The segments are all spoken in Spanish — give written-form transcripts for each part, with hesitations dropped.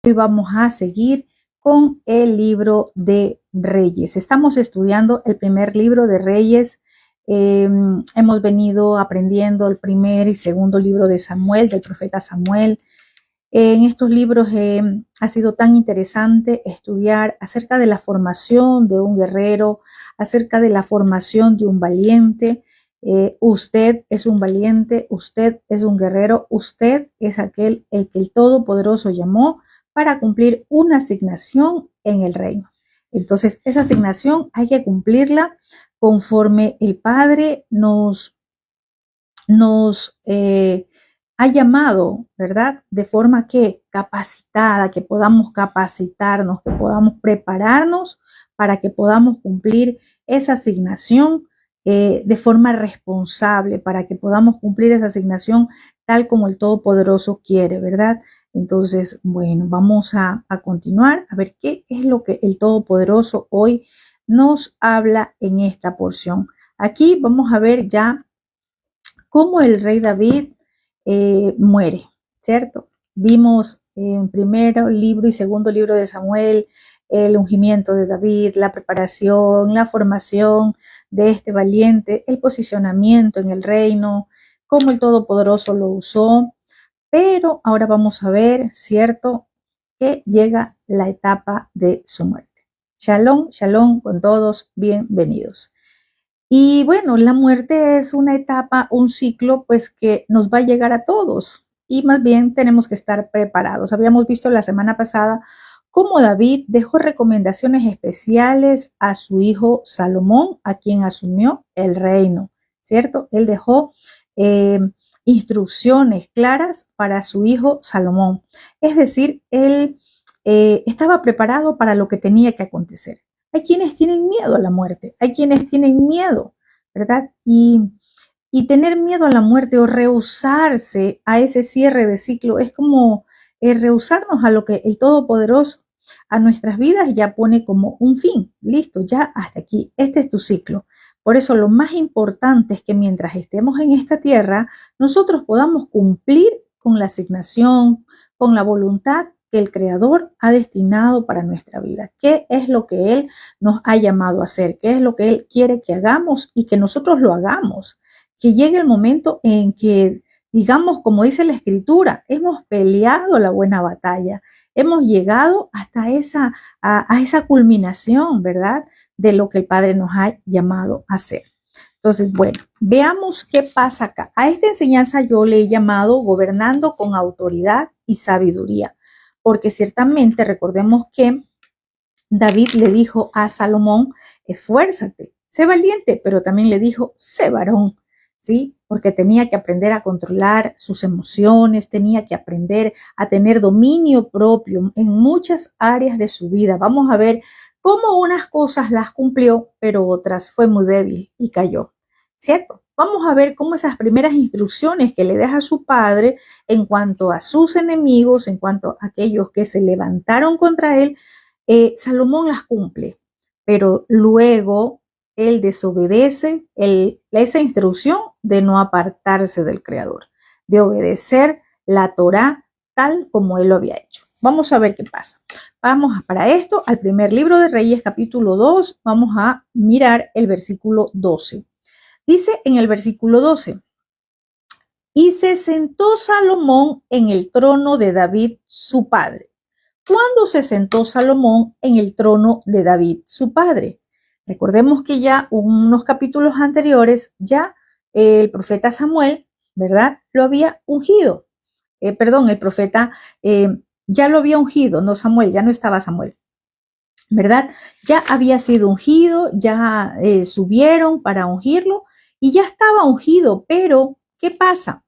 Hoy vamos a seguir con el libro de Reyes. Estamos estudiando el primer libro de Reyes. Hemos venido aprendiendo el primer y segundo libro de Samuel, del profeta Samuel. En estos libros ha sido tan interesante estudiar acerca de la formación de un guerrero, acerca de la formación de un valiente. Usted es un valiente, usted es un guerrero, usted es aquel el que el Todopoderoso llamó para cumplir una asignación en el reino. Entonces, esa asignación hay que cumplirla conforme el Padre nos ha llamado, ¿verdad? De forma que capacitada, que podamos capacitarnos, que podamos prepararnos para que podamos cumplir esa asignación de forma responsable, para que podamos cumplir esa asignación tal como el Todopoderoso quiere, ¿verdad? Entonces, bueno, vamos a continuar a ver qué es lo que el Todopoderoso hoy nos habla en esta porción. Aquí vamos a ver ya cómo el rey David muere, ¿cierto? Vimos en primero libro y segundo libro de Samuel el ungimiento de David, la preparación, la formación de este valiente, el posicionamiento en el reino, cómo el Todopoderoso lo usó. Pero ahora vamos a ver, ¿cierto?, que llega la etapa de su muerte. Shalom, shalom con todos, bienvenidos. Y bueno, la muerte es una etapa, un ciclo, pues que nos va a llegar a todos y más bien tenemos que estar preparados. Habíamos visto la semana pasada cómo David dejó recomendaciones especiales a su hijo Salomón, a quien asumió el reino, ¿cierto? Él dejó instrucciones claras para su hijo Salomón. Es decir, él estaba preparado para lo que tenía que acontecer. Hay quienes tienen miedo a la muerte, hay quienes tienen miedo, ¿verdad? Y tener miedo a la muerte o rehusarse a ese cierre de ciclo es como rehusarnos a lo que el Todopoderoso a nuestras vidas ya pone como un fin. Listo, ya hasta aquí, este es tu ciclo. Por eso lo más importante es que mientras estemos en esta tierra, nosotros podamos cumplir con la asignación, con la voluntad que el Creador ha destinado para nuestra vida. ¿Qué es lo que Él nos ha llamado a hacer? ¿Qué es lo que Él quiere que hagamos y que nosotros lo hagamos? Que llegue el momento en que, digamos, como dice la Escritura, hemos peleado la buena batalla, hemos llegado hasta esa culminación, ¿verdad?, de lo que el Padre nos ha llamado a hacer. Entonces, bueno, veamos qué pasa acá. A esta enseñanza yo le he llamado gobernando con autoridad y sabiduría, porque ciertamente recordemos que David le dijo a Salomón, esfuérzate, sé valiente, pero también le dijo, sé varón, ¿sí? Porque tenía que aprender a controlar sus emociones, tenía que aprender a tener dominio propio en muchas áreas de su vida. Vamos a ver cómo unas cosas las cumplió, pero otras fue muy débil y cayó, ¿cierto? Vamos a ver cómo esas primeras instrucciones que le deja su padre en cuanto a sus enemigos, en cuanto a aquellos que se levantaron contra él, Salomón las cumple, pero luego él desobedece esa instrucción de no apartarse del Creador, de obedecer la Torá tal como él lo había hecho. Vamos a ver qué pasa. Vamos para esto al primer libro de Reyes, capítulo 2. Vamos a mirar el versículo 12. Dice en el versículo 12, y se sentó Salomón en el trono de David, su padre. ¿Cuándo se sentó Salomón en el trono de David, su padre? Recordemos que ya unos capítulos anteriores, ya el profeta Samuel, ¿verdad?, lo había ungido. El profeta ya lo había ungido, no Samuel, ya no estaba Samuel, ¿verdad? Ya había sido ungido, ya subieron para ungirlo y ya estaba ungido, pero ¿qué pasa?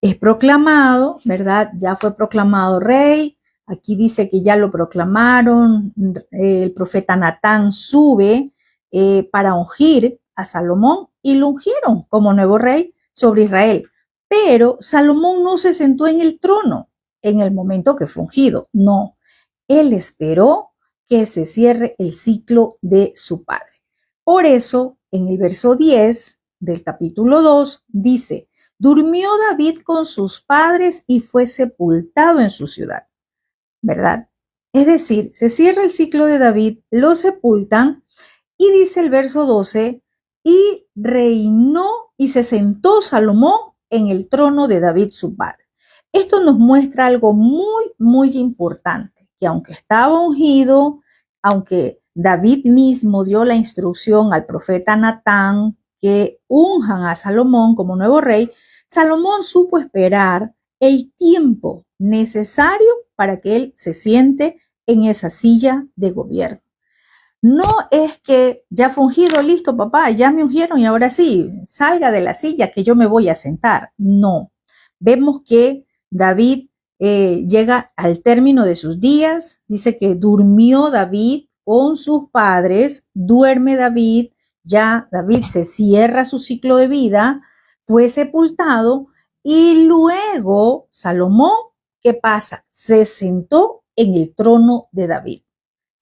Es proclamado, ¿verdad? Ya fue proclamado rey. Aquí dice que ya lo proclamaron. El profeta Natán sube para ungir a Salomón y lo ungieron como nuevo rey sobre Israel. Pero Salomón no se sentó en el trono en el momento que fue ungido. No, él esperó que se cierre el ciclo de su padre. Por eso, en el verso 10 del capítulo 2 dice, durmió David con sus padres y fue sepultado en su ciudad. ¿verdad? Es decir, se cierra el ciclo de David, lo sepultan y dice el verso 12, y reinó y se sentó Salomón en el trono de David su padre. Esto nos muestra algo muy, muy importante, que aunque estaba ungido, aunque David mismo dio la instrucción al profeta Natán que unjan a Salomón como nuevo rey, Salomón supo esperar el tiempo necesario para que él se siente en esa silla de gobierno. No es que ya fue ungido, listo, papá, ya me ungieron y ahora sí, salga de la silla que yo me voy a sentar. No. Vemos que David llega al término de sus días, dice que durmió David con sus padres, duerme David, ya David se cierra su ciclo de vida, fue sepultado y luego Salomón, ¿qué pasa? Se sentó en el trono de David.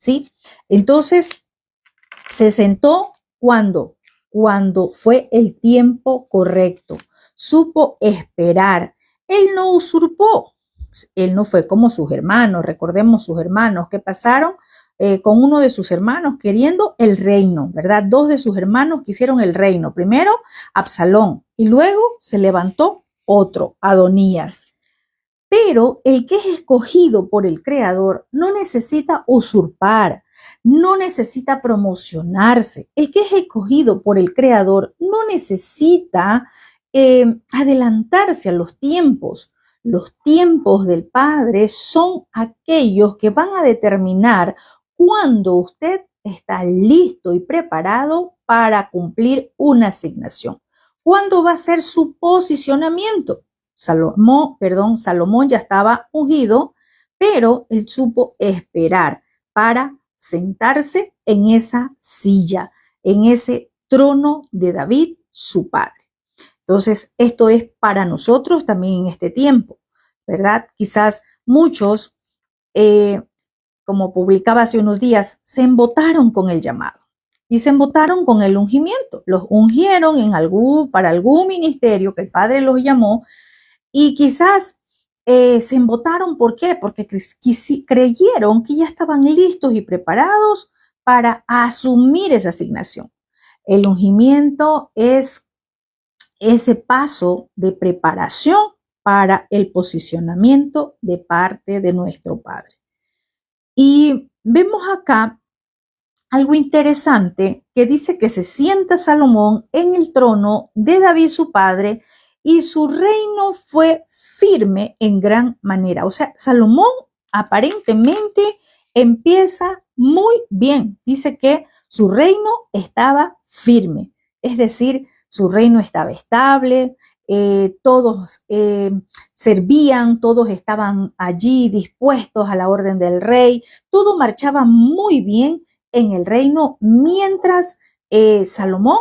¿Sí? Entonces, se sentó cuando fue el tiempo correcto, supo esperar, él no usurpó, él no fue como sus hermanos, recordemos sus hermanos que pasaron con uno de sus hermanos queriendo el reino, ¿verdad? Dos de sus hermanos quisieron el reino, primero Absalón y luego se levantó otro, Adonías. Pero el que es escogido por el Creador no necesita usurpar, no necesita promocionarse. El que es escogido por el Creador no necesita adelantarse a los tiempos. Los tiempos del Padre son aquellos que van a determinar cuándo usted está listo y preparado para cumplir una asignación. ¿Cuándo va a ser su posicionamiento? Salomón ya estaba ungido, pero él supo esperar para sentarse en esa silla, en ese trono de David, su padre. Entonces, esto es para nosotros también en este tiempo, ¿verdad? Quizás muchos, como publicaba hace unos días, se embotaron con el llamado y se embotaron con el ungimiento. Los ungieron para algún ministerio que el Padre los llamó. Y quizás se embotaron, ¿por qué? Porque creyeron que ya estaban listos y preparados para asumir esa asignación. El ungimiento es ese paso de preparación para el posicionamiento de parte de nuestro Padre. Y vemos acá algo interesante que dice que se sienta Salomón en el trono de David su padre y su reino fue firme en gran manera. O sea, Salomón aparentemente empieza muy bien. Dice que su reino estaba firme, es decir, su reino estaba estable, todos servían, todos estaban allí dispuestos a la orden del rey, todo marchaba muy bien en el reino mientras Salomón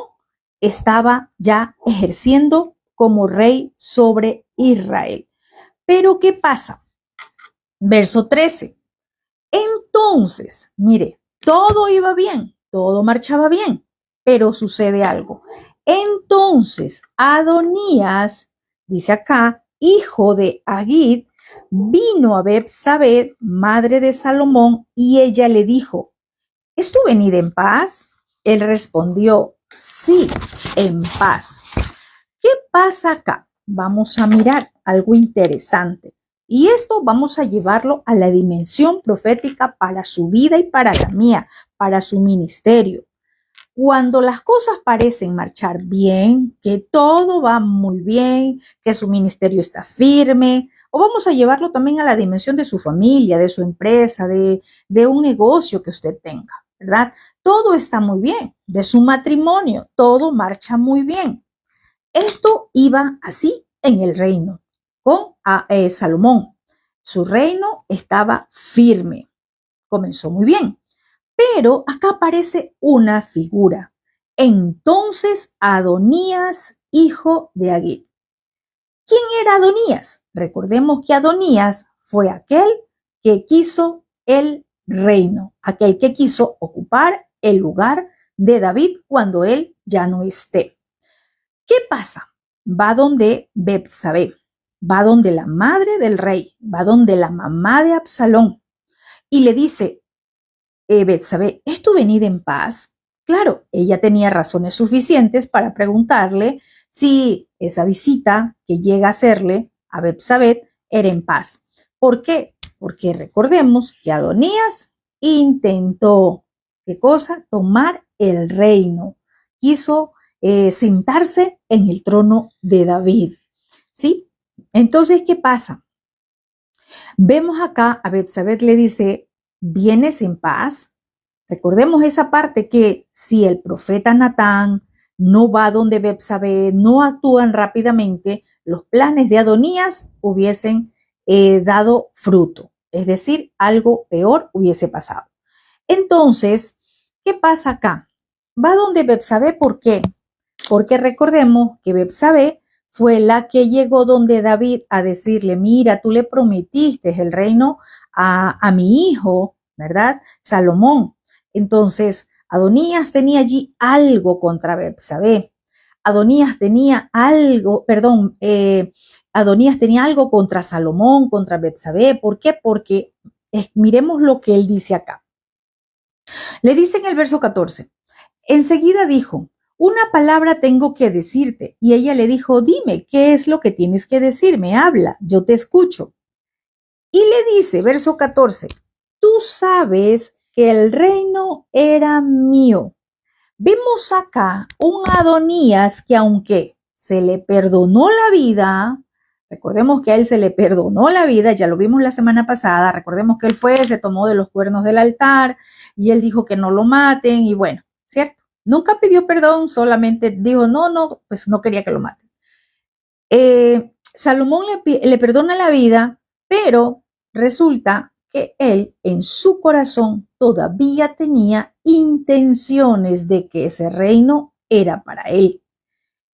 estaba ya ejerciendo como rey sobre Israel. Pero ¿qué pasa? Verso 13. Entonces, mire, todo iba bien, todo marchaba bien, pero sucede algo. Entonces, Adonías, dice acá, hijo de Agit, vino a Betsabé, madre de Salomón, y ella le dijo: ¿es tu venida en paz? Él respondió: sí, en paz. ¿Qué pasa acá? Vamos a mirar algo interesante. Y esto vamos a llevarlo a la dimensión profética para su vida y para la mía, para su ministerio. Cuando las cosas parecen marchar bien, que todo va muy bien, que su ministerio está firme, o vamos a llevarlo también a la dimensión de su familia, de su empresa, de un negocio que usted tenga, ¿verdad? Todo está muy bien, de su matrimonio, todo marcha muy bien. Esto iba así en el reino con Salomón. Su reino estaba firme, comenzó muy bien. Pero acá aparece una figura. Entonces Adonías, hijo de Agit. ¿Quién era Adonías? Recordemos que Adonías fue aquel que quiso el reino, aquel que quiso ocupar el lugar de David cuando él ya no esté. ¿Qué pasa? Va donde Betsabé, va donde la madre del rey, va donde la mamá de Absalón, y le dice, Betsabé, ¿es tu venida en paz? Claro, ella tenía razones suficientes para preguntarle si esa visita que llega a hacerle a Betsabé era en paz. ¿Por qué? Porque recordemos que Adonías intentó, ¿qué cosa? Tomar el reino. Quiso sentarse en el trono de David. ¿Sí? Entonces, ¿qué pasa? Vemos acá a Betsabé le dice, ¿vienes en paz? Recordemos esa parte que si el profeta Natán no va donde Betsabé, no actúan rápidamente, los planes de Adonías hubiesen dado fruto. Es decir, algo peor hubiese pasado. Entonces, ¿qué pasa acá? Va donde Betsabé, ¿por qué? Porque recordemos que Betsabé fue la que llegó donde David a decirle, mira, tú le prometiste el reino a mi hijo, ¿verdad? Salomón. Entonces, Adonías tenía allí algo contra Betsabé. Adonías tenía algo, Adonías tenía algo contra Salomón, contra Betsabé. ¿Por qué? Porque miremos lo que él dice acá. Le dice en el verso 14, enseguida dijo, una palabra tengo que decirte. Y ella le dijo, dime, ¿qué es lo que tienes que decirme? Habla, yo te escucho. Y le dice, verso 14, tú sabes que el reino era mío. Vemos acá un Adonías que aunque se le perdonó la vida, recordemos que a él se le perdonó la vida, ya lo vimos la semana pasada, recordemos que él fue, se tomó de los cuernos del altar y él dijo que no lo maten y bueno, ¿cierto? Nunca pidió perdón, solamente dijo, no, pues no quería que lo maten. Salomón le perdona la vida, pero resulta que él en su corazón todavía tenía intenciones de que ese reino era para él.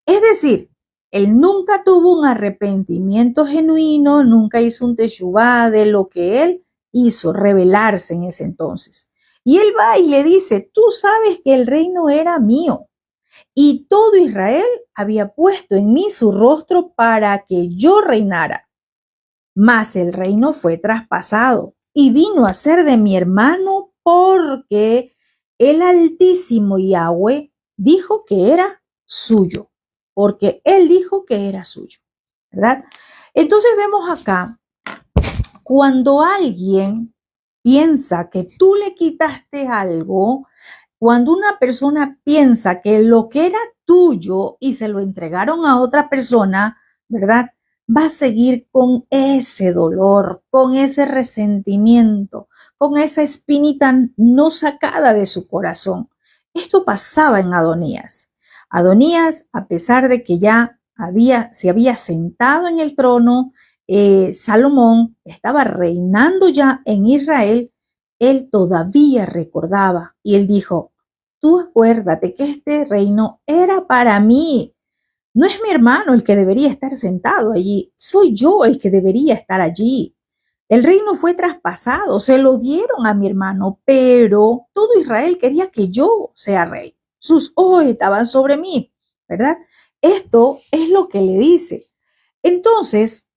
Es decir, él nunca tuvo un arrepentimiento genuino, nunca hizo un teshuvá de lo que él hizo, rebelarse en ese entonces. Y él va y le dice, tú sabes que el reino era mío y todo Israel había puesto en mí su rostro para que yo reinara. Mas el reino fue traspasado y vino a ser de mi hermano porque el Altísimo Yahweh dijo que era suyo, porque él dijo que era suyo, ¿verdad? Entonces vemos acá, cuando alguien piensa que tú le quitaste algo, cuando una persona piensa que lo que era tuyo y se lo entregaron a otra persona, ¿verdad? Va a seguir con ese dolor, con ese resentimiento, con esa espinita no sacada de su corazón. Esto pasaba en Adonías. Adonías, a pesar de que ya se había sentado en el trono, Salomón estaba reinando ya en Israel, él todavía recordaba y él dijo, tú acuérdate que este reino era para mí. No es mi hermano el que debería estar sentado allí, soy yo el que debería estar allí. El reino fue traspasado, se lo dieron a mi hermano, pero todo Israel quería que yo sea rey. Sus ojos estaban sobre mí, ¿verdad? Esto es lo que le dice. Entonces,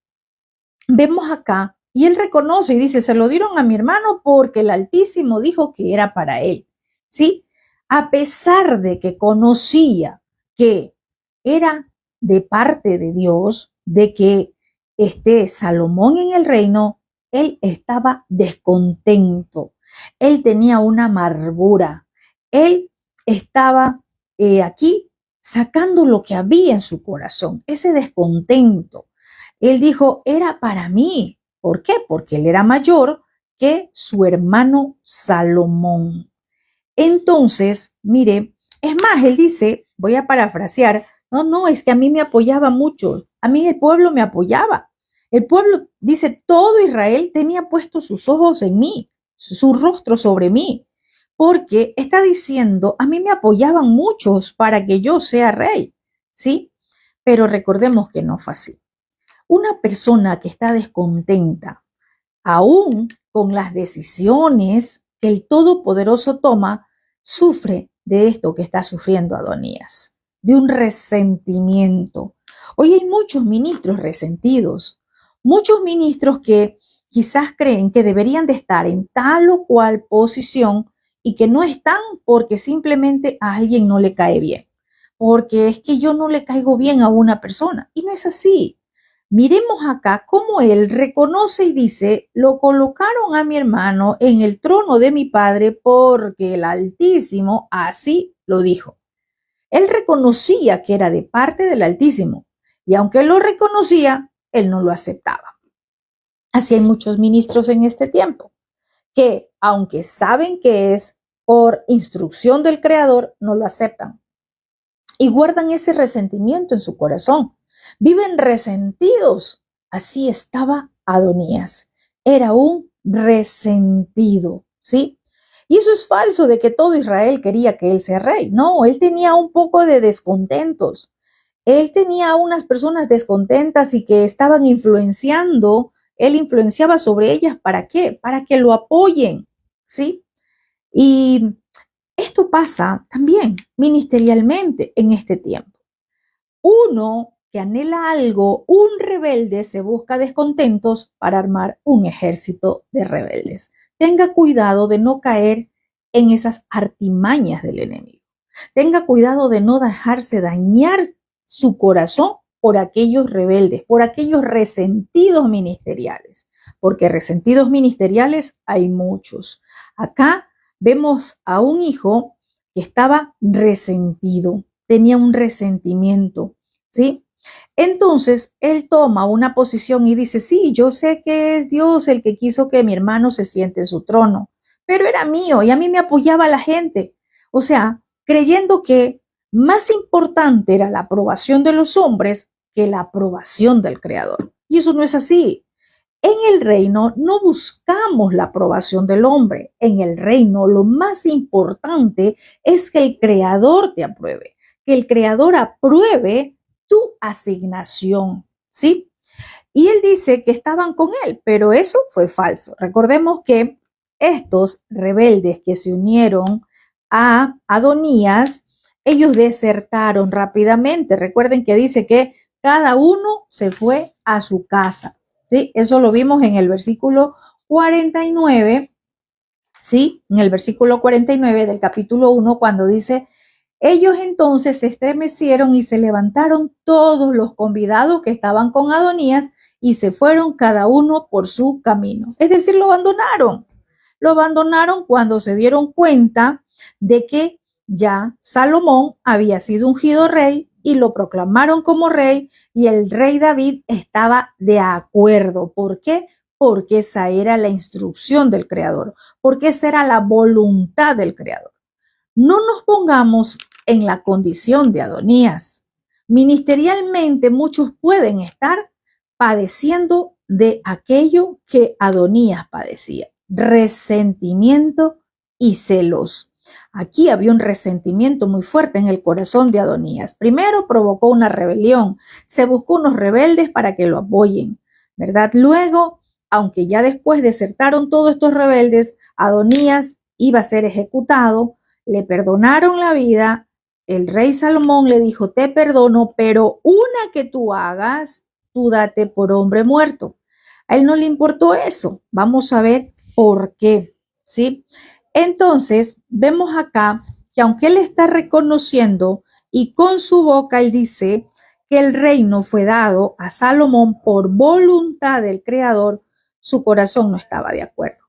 vemos acá, y él reconoce y dice, se lo dieron a mi hermano porque el Altísimo dijo que era para él, ¿sí? A pesar de que conocía que era de parte de Dios, de que esté Salomón en el reino, él estaba descontento, él tenía una amargura, él estaba aquí sacando lo que había en su corazón, ese descontento. Él dijo, era para mí. ¿Por qué? Porque él era mayor que su hermano Salomón. Entonces, mire, es más, él dice, voy a parafrasear, no, es que a mí me apoyaba mucho, a mí el pueblo me apoyaba. El pueblo, dice, todo Israel tenía puesto sus ojos en mí, su rostro sobre mí, porque está diciendo, a mí me apoyaban muchos para que yo sea rey, ¿sí? Pero recordemos que no fue así. Una persona que está descontenta, aún con las decisiones que el Todopoderoso toma, sufre de esto que está sufriendo Adonías, de un resentimiento. Hoy hay muchos ministros resentidos, muchos ministros que quizás creen que deberían de estar en tal o cual posición y que no están porque simplemente a alguien no le cae bien, porque es que yo no le caigo bien a una persona. Y no es así. Miremos acá cómo él reconoce y dice, lo colocaron a mi hermano en el trono de mi padre porque el Altísimo así lo dijo. Él reconocía que era de parte del Altísimo y aunque lo reconocía, él no lo aceptaba. Así hay muchos ministros en este tiempo que, aunque saben que es por instrucción del Creador, no lo aceptan y guardan ese resentimiento en su corazón. Viven resentidos. Así estaba Adonías. Era un resentido, ¿sí? Y eso es falso de que todo Israel quería que él sea rey. No, él tenía un poco de descontentos. Él tenía a unas personas descontentas y que estaban influenciando. Él influenciaba sobre ellas. ¿Para qué? Para que lo apoyen, ¿sí? Y esto pasa también ministerialmente en este tiempo. Uno que anhela algo, un rebelde, se busca descontentos para armar un ejército de rebeldes. Tenga cuidado de no caer en esas artimañas del enemigo. Tenga cuidado de no dejarse dañar su corazón por aquellos rebeldes, por aquellos resentidos ministeriales, porque resentidos ministeriales hay muchos. Acá vemos a un hijo que estaba resentido, tenía un resentimiento, ¿sí? Entonces, él toma una posición y dice, sí, yo sé que es Dios el que quiso que mi hermano se siente en su trono, pero era mío y a mí me apoyaba la gente. O sea, creyendo que más importante era la aprobación de los hombres que la aprobación del Creador. Y eso no es así. En el reino no buscamos la aprobación del hombre. En el reino lo más importante es que el Creador te apruebe, que el Creador apruebe tu asignación, ¿sí? Y él dice que estaban con él, pero eso fue falso. Recordemos que estos rebeldes que se unieron a Adonías, ellos desertaron rápidamente. Recuerden que dice que cada uno se fue a su casa. ¿Sí? Eso lo vimos en el versículo 49, ¿sí? En el versículo 49 del capítulo 1, cuando dice, ellos entonces se estremecieron y se levantaron todos los convidados que estaban con Adonías y se fueron cada uno por su camino. Es decir, lo abandonaron. Lo abandonaron cuando se dieron cuenta de que ya Salomón había sido ungido rey y lo proclamaron como rey y el rey David estaba de acuerdo. ¿Por qué? Porque esa era la instrucción del Creador, porque esa era la voluntad del Creador. No nos pongamos en la condición de Adonías. Ministerialmente muchos pueden estar padeciendo de aquello que Adonías padecía, resentimiento y celos. Aquí había un resentimiento muy fuerte en el corazón de Adonías. Primero provocó una rebelión, se buscó unos rebeldes para que lo apoyen, ¿verdad? Luego, aunque ya después desertaron todos estos rebeldes, Adonías iba a ser ejecutado, le perdonaron la vida, el rey Salomón le dijo, te perdono, pero una que tú hagas, tú date por hombre muerto. A él no le importó eso. Vamos a ver por qué, ¿sí? Entonces, vemos acá que aunque él está reconociendo y con su boca él dice que el reino fue dado a Salomón por voluntad del Creador, su corazón no estaba de acuerdo.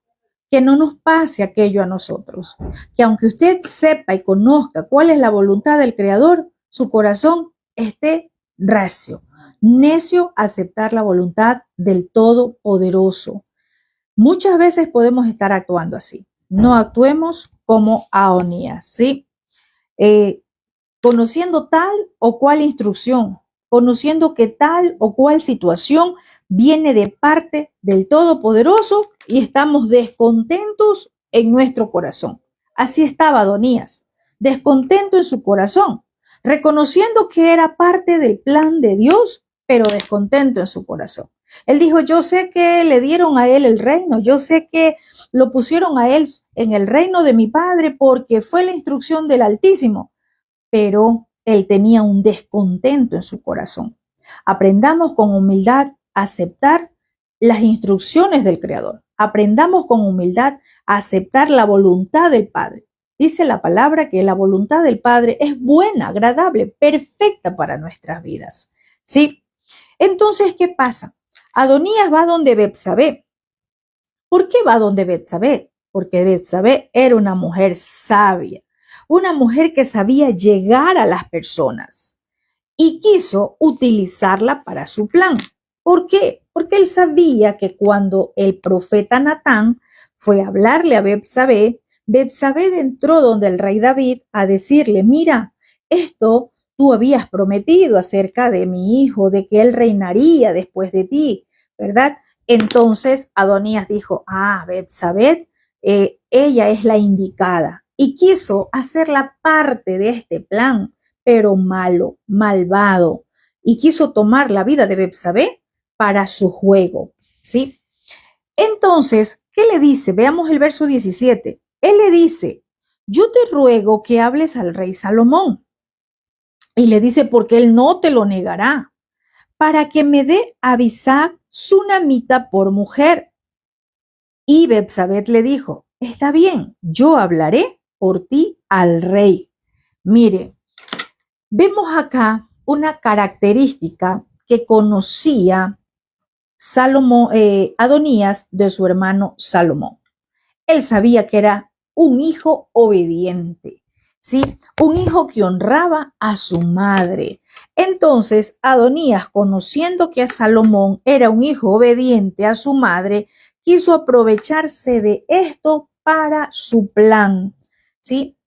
Que no nos pase aquello a nosotros, que aunque usted sepa y conozca cuál es la voluntad del Creador, su corazón esté recio, necio a aceptar la voluntad del Todopoderoso. Muchas veces podemos estar actuando así. No actuemos como Adonías, ¿sí? Conociendo tal o cual instrucción, conociendo que tal o cual situación viene de parte del Todopoderoso y estamos descontentos en nuestro corazón. Así estaba Adonías, descontento en su corazón, reconociendo que era parte del plan de Dios, pero descontento en su corazón. Él dijo, yo sé que le dieron a él el reino, yo sé que lo pusieron a él en el reino de mi padre porque fue la instrucción del Altísimo, pero él tenía un descontento en su corazón. Aprendamos con humildad a aceptar las instrucciones del Creador. Aprendamos con humildad a aceptar la voluntad del Padre. Dice la palabra que la voluntad del Padre es buena, agradable, perfecta para nuestras vidas. ¿Sí? Entonces, ¿qué pasa? Adonías va donde Betsabé. ¿Por qué va donde Betsabé? Porque Betsabé era una mujer sabia, una mujer que sabía llegar a las personas y quiso utilizarla para su plan. ¿Por qué? Porque él sabía que cuando el profeta Natán fue a hablarle a Betsabé, Betsabé entró donde el rey David a decirle, mira, esto tú habías prometido acerca de mi hijo, de que él reinaría después de ti, ¿verdad? Entonces Adonías dijo, Betsabé, ella es la indicada y quiso hacerla parte de este plan, pero malo, malvado, y quiso tomar la vida de Betsabé para su juego, ¿sí? Entonces, ¿qué le dice? Veamos el verso 17. Él le dice, yo te ruego que hables al rey Salomón. Y le dice, porque él no te lo negará, para que me dé a Abisag sunamita por mujer. Y Betsabé le dijo, está bien, yo hablaré por ti al rey. Mire, vemos acá una característica que conocía Adonías de su hermano Salomón. Él sabía que era un hijo obediente, ¿sí? Un hijo que honraba a su madre. Entonces, Adonías, conociendo que Salomón era un hijo obediente a su madre, quiso aprovecharse de esto para su plan, ¿sí?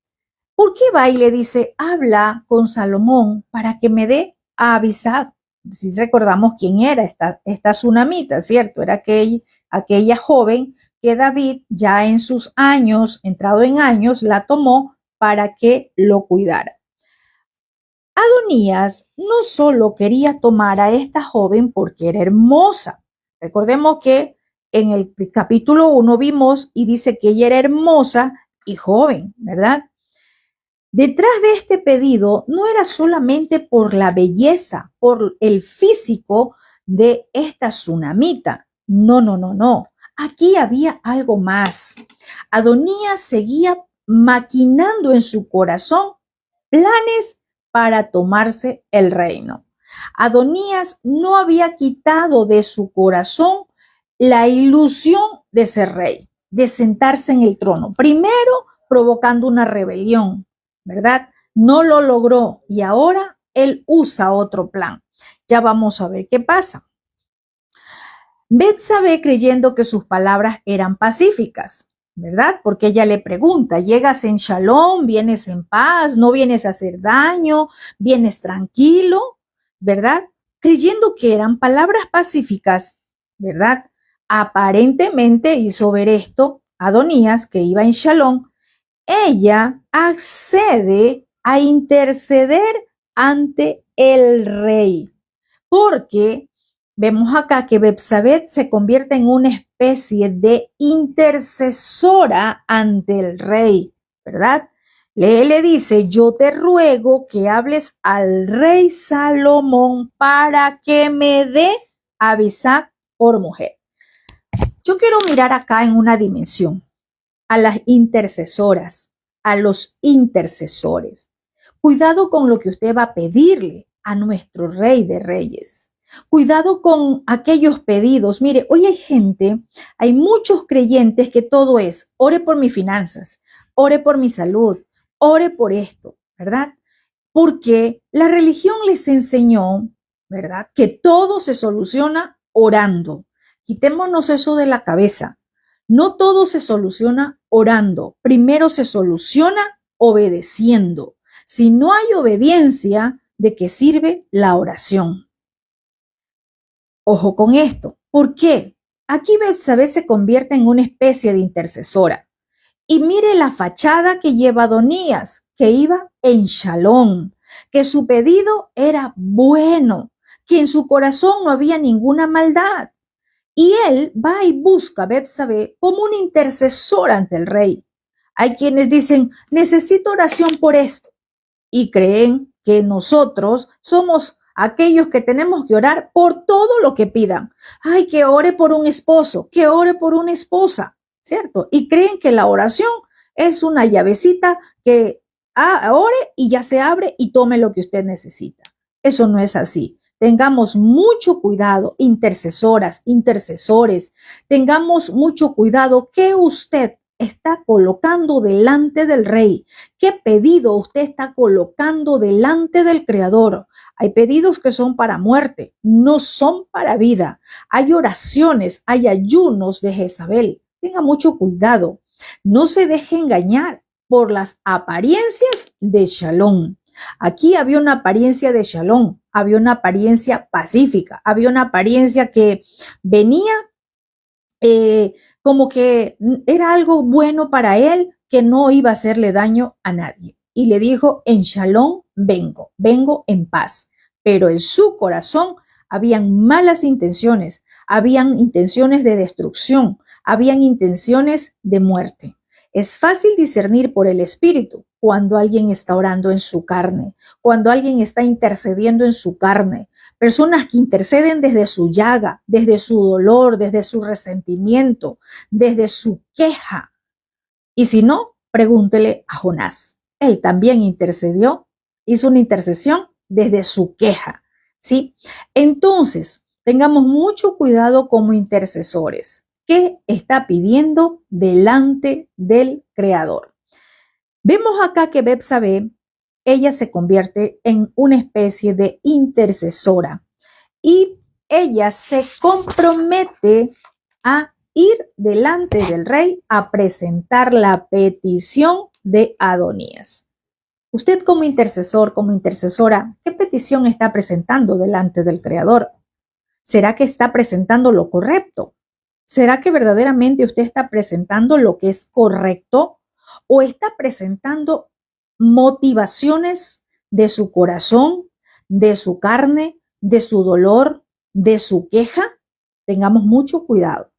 ¿Por qué va y le dice, habla con Salomón para que me dé a Abisag? Si recordamos quién era esta sunamita, ¿cierto? Era aquella joven que David ya en sus años, entrado en años, la tomó para que lo cuidara. Adonías no solo quería tomar a esta joven porque era hermosa. Recordemos que en el capítulo 1 vimos y dice que ella era hermosa y joven, ¿verdad? Detrás de este pedido no era solamente por la belleza, por el físico de esta tsunamita. No, no, no, no. Aquí había algo más. Adonías seguía maquinando en su corazón planes para tomarse el reino. Adonías no había quitado de su corazón la ilusión de ser rey, de sentarse en el trono. Primero, provocando una rebelión, ¿verdad? No lo logró y ahora él usa otro plan. Ya vamos a ver qué pasa. Betsabé, creyendo que sus palabras eran pacíficas, ¿verdad? Porque ella le pregunta, ¿llegas en shalom? ¿Vienes en paz? ¿No vienes a hacer daño? ¿Vienes tranquilo? ¿Verdad? Creyendo que eran palabras pacíficas, ¿verdad? Aparentemente hizo ver esto a Adonías, que iba en shalom. Ella accede a interceder ante el rey, porque vemos acá que Betsabé se convierte en una especie de intercesora ante el rey, ¿verdad? Le dice, yo te ruego que hables al rey Salomón para que me dé a Abisag por mujer. Yo quiero mirar acá en una dimensión a las intercesoras, a los intercesores. Cuidado con lo que usted va a pedirle a nuestro Rey de Reyes. Cuidado con aquellos pedidos. Mire, hoy hay muchos creyentes que todo es, ore por mis finanzas, ore por mi salud, ore por esto, ¿verdad? Porque la religión les enseñó, ¿verdad? Que todo se soluciona orando. Quitémonos eso de la cabeza. No todo se soluciona orando. Primero se soluciona obedeciendo. Si no hay obediencia, ¿de qué sirve la oración? Ojo con esto. ¿Por qué? Aquí Betsabé se convierte en una especie de intercesora. Y mire la fachada que lleva Adonías, que iba en shalom, que su pedido era bueno, que en su corazón no había ninguna maldad. Y él va y busca a Betsabé como un intercesor ante el rey. Hay quienes dicen, necesito oración por esto. Y creen que nosotros somos aquellos que tenemos que orar por todo lo que pidan. Ay, que ore por un esposo, que ore por una esposa, ¿cierto? Y creen que la oración es una llavecita que ore y ya se abre y tome lo que usted necesita. Eso no es así. Tengamos mucho cuidado, intercesoras, intercesores, tengamos mucho cuidado que usted está colocando delante del Rey, qué pedido usted está colocando delante del Creador. Hay pedidos que son para muerte, no son para vida. Hay oraciones, hay ayunos de Jezabel. Tenga mucho cuidado. No se deje engañar por las apariencias de Shalom. Aquí había una apariencia de Shalom, había una apariencia pacífica, había una apariencia que venía como que era algo bueno para él, que no iba a hacerle daño a nadie. Y le dijo, en Shalom vengo en paz. Pero en su corazón habían malas intenciones, habían intenciones de destrucción, habían intenciones de muerte. Es fácil discernir por el espíritu cuando alguien está orando en su carne, cuando alguien está intercediendo en su carne. Personas que interceden desde su llaga, desde su dolor, desde su resentimiento, desde su queja. Y si no, pregúntele a Jonás. Él también intercedió, hizo una intercesión desde su queja, ¿sí? Entonces, tengamos mucho cuidado como intercesores. ¿Qué está pidiendo delante del Creador? Vemos acá que Betsabé, ella se convierte en una especie de intercesora y ella se compromete a ir delante del rey a presentar la petición de Adonías. Usted como intercesor, como intercesora, ¿qué petición está presentando delante del Creador? ¿Será que está presentando lo correcto? ¿Será que verdaderamente usted está presentando lo que es correcto o está presentando motivaciones de su corazón, de su carne, de su dolor, de su queja? Tengamos mucho cuidado.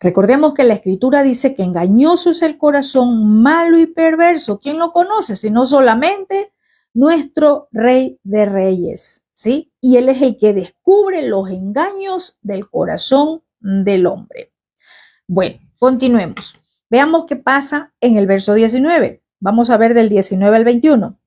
Recordemos que la Escritura dice que engañoso es el corazón, malo y perverso. ¿Quién lo conoce? Sino solamente nuestro Rey de Reyes, ¿sí? Y Él es el que descubre los engaños del corazón del hombre. Bueno, continuemos. Veamos qué pasa en el verso 19. Vamos a ver del 19 al 21.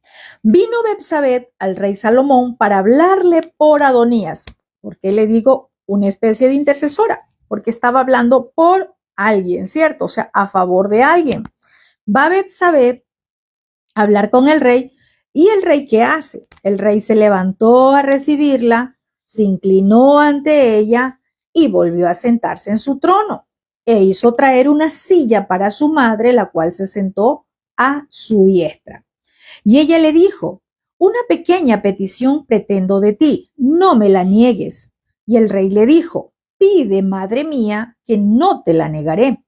Vino Betsabé al rey Salomón para hablarle por Adonías. ¿Por qué le digo una especie de intercesora? Porque estaba hablando por alguien, ¿cierto? O sea, a favor de alguien. Va Betsabé a hablar con el rey. ¿Y el rey qué hace? El rey se levantó a recibirla, se inclinó ante ella y volvió a sentarse en su trono. E hizo traer una silla para su madre, la cual se sentó a su diestra. Y ella le dijo, una pequeña petición pretendo de ti, no me la niegues. Y el rey le dijo, pide, madre mía, que no te la negaré.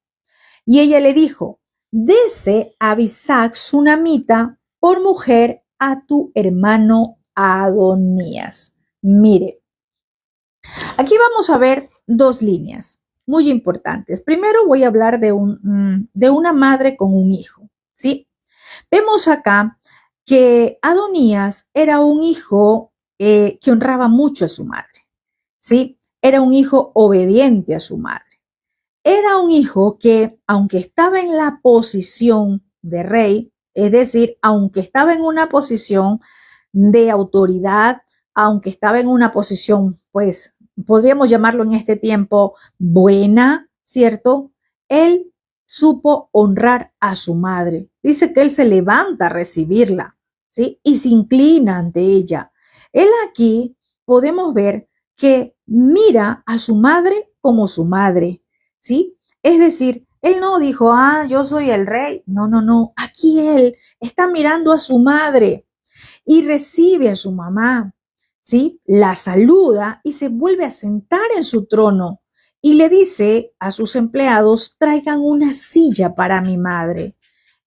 Y ella le dijo, dese a Abisag sunamita por mujer a tu hermano Adonías. Mire, aquí vamos a ver dos líneas muy importantes. Primero voy a hablar de una madre con un hijo, ¿sí? Vemos acá que Adonías era un hijo que honraba mucho a su madre, ¿sí? Era un hijo obediente a su madre. Era un hijo que, aunque estaba en la posición de rey, es decir, aunque estaba en una posición de autoridad, aunque estaba en una posición, pues, podríamos llamarlo en este tiempo buena, ¿cierto? Él supo honrar a su madre. Dice que él se levanta a recibirla, ¿sí? Y se inclina ante ella. Él aquí podemos ver que mira a su madre como su madre, ¿sí? Es decir, él no dijo, yo soy el rey. No, no, no. Aquí él está mirando a su madre y recibe a su mamá, ¿sí? La saluda y se vuelve a sentar en su trono y le dice a sus empleados, traigan una silla para mi madre.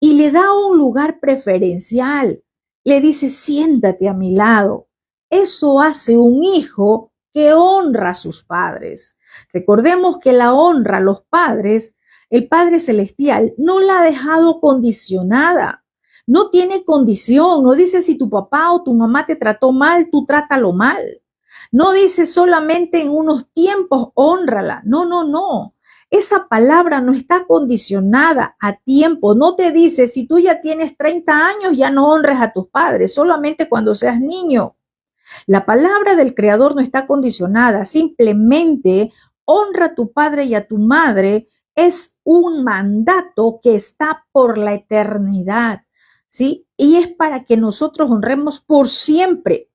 Y le da un lugar preferencial. Le dice, siéntate a mi lado. Eso hace un hijo que honra a sus padres. Recordemos que la honra a los padres, el Padre Celestial no la ha dejado condicionada. No tiene condición, no dice si tu papá o tu mamá te trató mal, tú trátalo mal. No dice solamente en unos tiempos, hónrala. No, no, no. Esa palabra no está condicionada a tiempo. No te dice, si tú ya tienes 30 años, ya no honres a tus padres, solamente cuando seas niño. La palabra del Creador no está condicionada, simplemente honra a tu padre y a tu madre. Es un mandato que está por la eternidad, ¿sí? Y es para que nosotros honremos por siempre.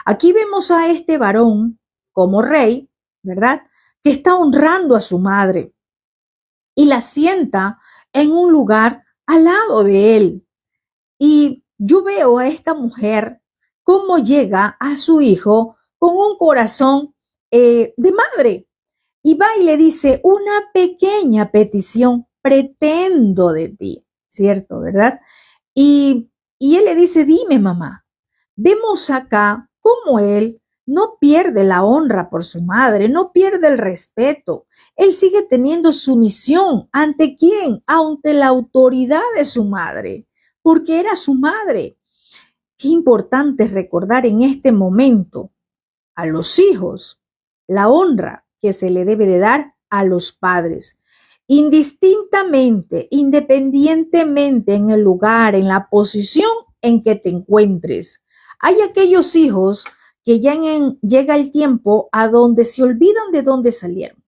Aquí vemos a este varón como rey, ¿verdad? Que está honrando a su madre y la sienta en un lugar al lado de él. Y yo veo a esta mujer cómo llega a su hijo con un corazón de madre y va y le dice una pequeña petición, pretendo de ti, ¿cierto? ¿Verdad? Y él le dice, dime mamá, vemos acá cómo él no pierde la honra por su madre, no pierde el respeto. Él sigue teniendo sumisión. ¿Ante quién? Ante la autoridad de su madre, porque era su madre. Qué importante es recordar en este momento a los hijos la honra que se le debe de dar a los padres. Indistintamente, independientemente en el lugar, en la posición en que te encuentres. Hay aquellos hijos que llega el tiempo a donde se olvidan de dónde salieron.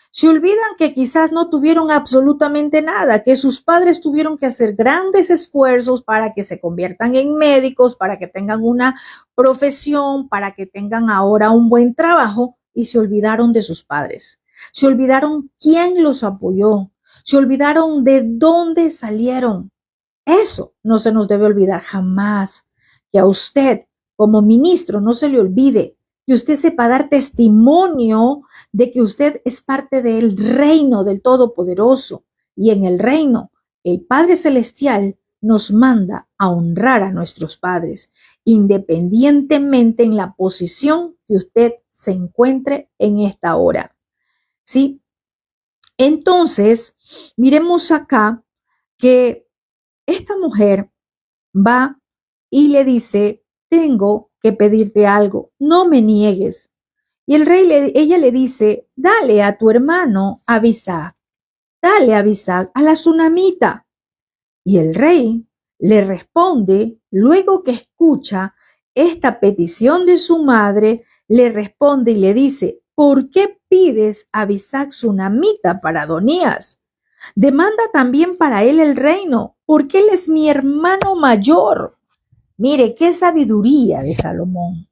Se olvidan que quizás no tuvieron absolutamente nada, que sus padres tuvieron que hacer grandes esfuerzos para que se conviertan en médicos, para que tengan una profesión, para que tengan ahora un buen trabajo y se olvidaron de sus padres. Se olvidaron quién los apoyó, se olvidaron de dónde salieron. Eso no se nos debe olvidar jamás. Que a usted, como ministro, no se le olvide, que usted sepa dar testimonio de que usted es parte del reino del Todopoderoso. Y en el reino, el Padre Celestial nos manda a honrar a nuestros padres, independientemente en la posición que usted se encuentre en esta hora. ¿Sí? Entonces, miremos acá que esta mujer va y le dice, tengo que pedirte algo, no me niegues. Y ella le dice, dale a tu hermano Abisag, dale a Abisag, a la sunamita. Y el rey le responde, luego que escucha esta petición de su madre, le responde y le dice, ¿por qué pides a Abisag sunamita para Adonías? Demanda también para él el reino, porque él es mi hermano mayor. Mire, qué sabiduría de Salomón.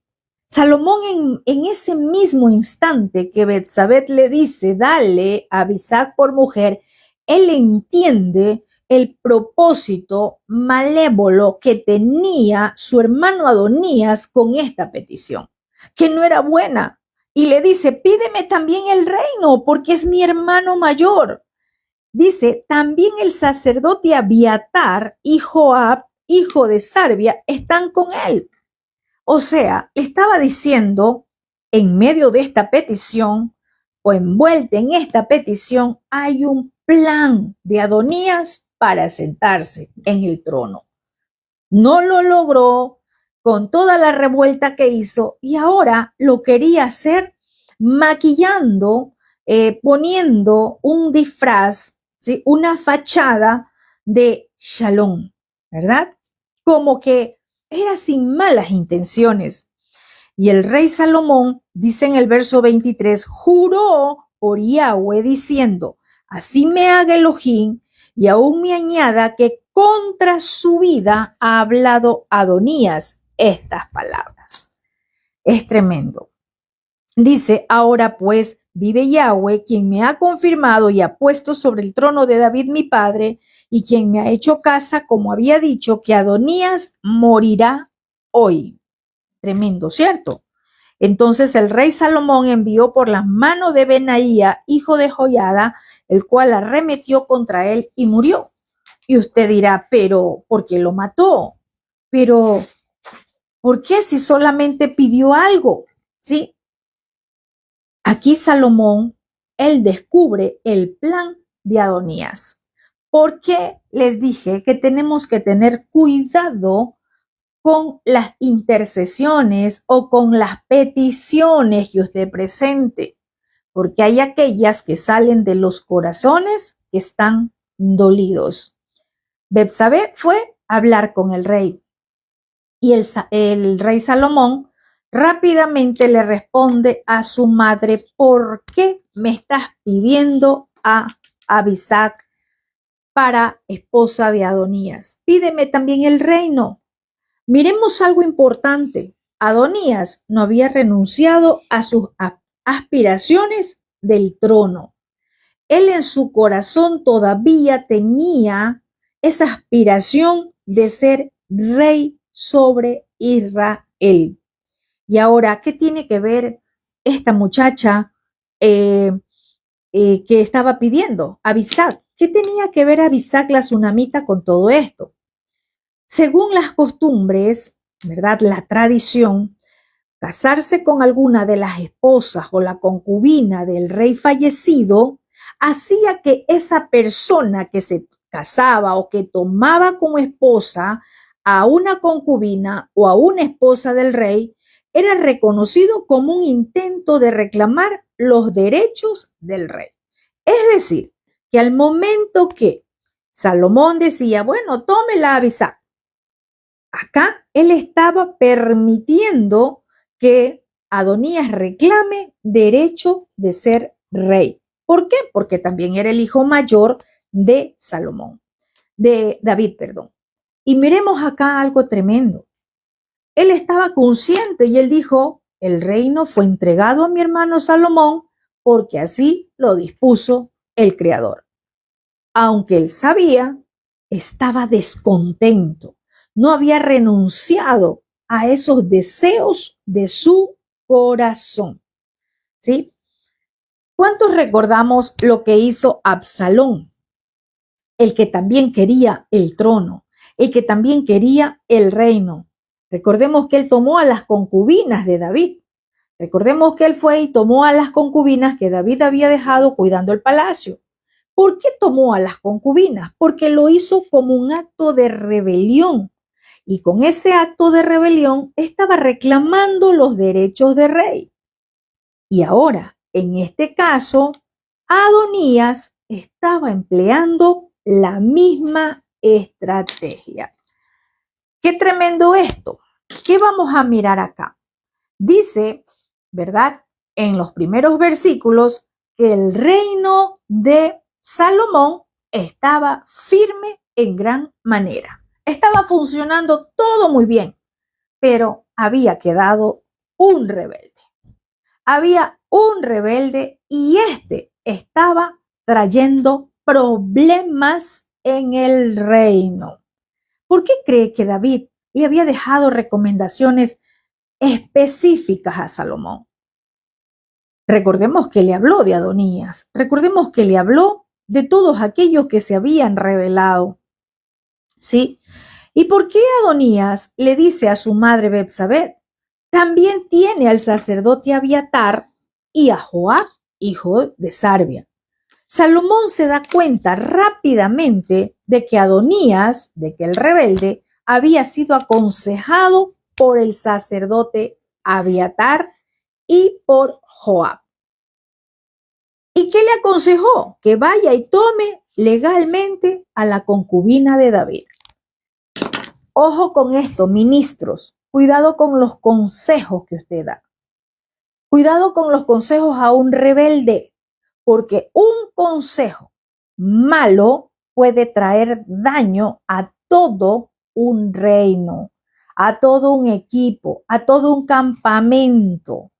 Salomón en ese mismo instante que Betsabé le dice, dale a Abisag por mujer, él entiende el propósito malévolo que tenía su hermano Adonías con esta petición, que no era buena. Y le dice, pídeme también el reino, porque es mi hermano mayor. Dice, también el sacerdote Abiatar y Joab, hijo de Sarbia, están con él. O sea, le estaba diciendo, en medio de esta petición, o envuelta en esta petición, hay un plan de Adonías para sentarse en el trono. No lo logró con toda la revuelta que hizo y ahora lo quería hacer maquillando, poniendo un disfraz, ¿sí? Una fachada de Shalom, ¿verdad? Como que era sin malas intenciones. Y el rey Salomón, dice en el verso 23, juró por Yahweh diciendo, así me haga Elohim y aún me añada que contra su vida ha hablado Adonías estas palabras. Es tremendo. Dice, ahora pues vive Yahweh, quien me ha confirmado y ha puesto sobre el trono de David mi padre, y quien me ha hecho casa, como había dicho, que Adonías morirá hoy. Tremendo, ¿cierto? Entonces el rey Salomón envió por las manos de Benaía, hijo de Joiada, el cual arremetió contra él y murió. Y usted dirá, pero ¿por qué lo mató? Pero ¿por qué si solamente pidió algo? ¿Sí? Aquí Salomón, él descubre el plan de Adonías. ¿Por qué les dije que tenemos que tener cuidado con las intercesiones o con las peticiones que usted presente? Porque hay aquellas que salen de los corazones que están dolidos. Betsabé fue a hablar con el rey y el rey Salomón rápidamente le responde a su madre: ¿por qué me estás pidiendo a Abisac para esposa de Adonías? Pídeme también el reino. Miremos algo importante. Adonías no había renunciado a sus aspiraciones del trono. Él en su corazón todavía tenía esa aspiración de ser rey sobre Israel. Y ahora, ¿qué tiene que ver esta muchacha que estaba pidiendo? Abisac. ¿Qué tenía que ver Abisac la sunamita con todo esto? Según las costumbres, ¿verdad? La tradición, casarse con alguna de las esposas o la concubina del rey fallecido hacía que esa persona que se casaba o que tomaba como esposa a una concubina o a una esposa del rey era reconocido como un intento de reclamar los derechos del rey. Es decir, que al momento que Salomón decía, bueno, tómela, Abisag, acá él estaba permitiendo que Adonías reclame derecho de ser rey. ¿Por qué? Porque también era el hijo mayor de Salomón, de David, perdón. Y miremos acá algo tremendo. Él estaba consciente y él dijo, el reino fue entregado a mi hermano Salomón porque así lo dispuso el Creador. Aunque él sabía, estaba descontento. No había renunciado a esos deseos de su corazón. ¿Sí? ¿Cuántos recordamos lo que hizo Absalón? El que también quería el trono, el que también quería el reino. Recordemos que él tomó a las concubinas de David. Recordemos que él fue y tomó a las concubinas que David había dejado cuidando el palacio. ¿Por qué tomó a las concubinas? Porque lo hizo como un acto de rebelión. Y con ese acto de rebelión estaba reclamando los derechos de rey. Y ahora, en este caso, Adonías estaba empleando la misma estrategia. Qué tremendo esto. ¿Qué vamos a mirar acá? Dice, ¿verdad? En los primeros versículos que el reino de Salomón estaba firme en gran manera. Estaba funcionando todo muy bien, pero había quedado un rebelde. Había un rebelde y este estaba trayendo problemas en el reino. ¿Por qué cree que David le había dejado recomendaciones específicas a Salomón? Recordemos que le habló de Adonías, recordemos que le habló de todos aquellos que se habían rebelado. ¿Sí? ¿Y por qué Adonías le dice a su madre Betsabé? También tiene al sacerdote Abiatar y a Joab, hijo de Sarbia. Salomón se da cuenta rápidamente de que Adonías, de que el rebelde, había sido aconsejado por el sacerdote Abiatar y por Joab. ¿Y qué le aconsejó? Que vaya y tome legalmente a la concubina de David. Ojo con esto, ministros. Cuidado con los consejos que usted da. Cuidado con los consejos a un rebelde, porque un consejo malo puede traer daño a todo un reino, a todo un equipo, a todo un campamento.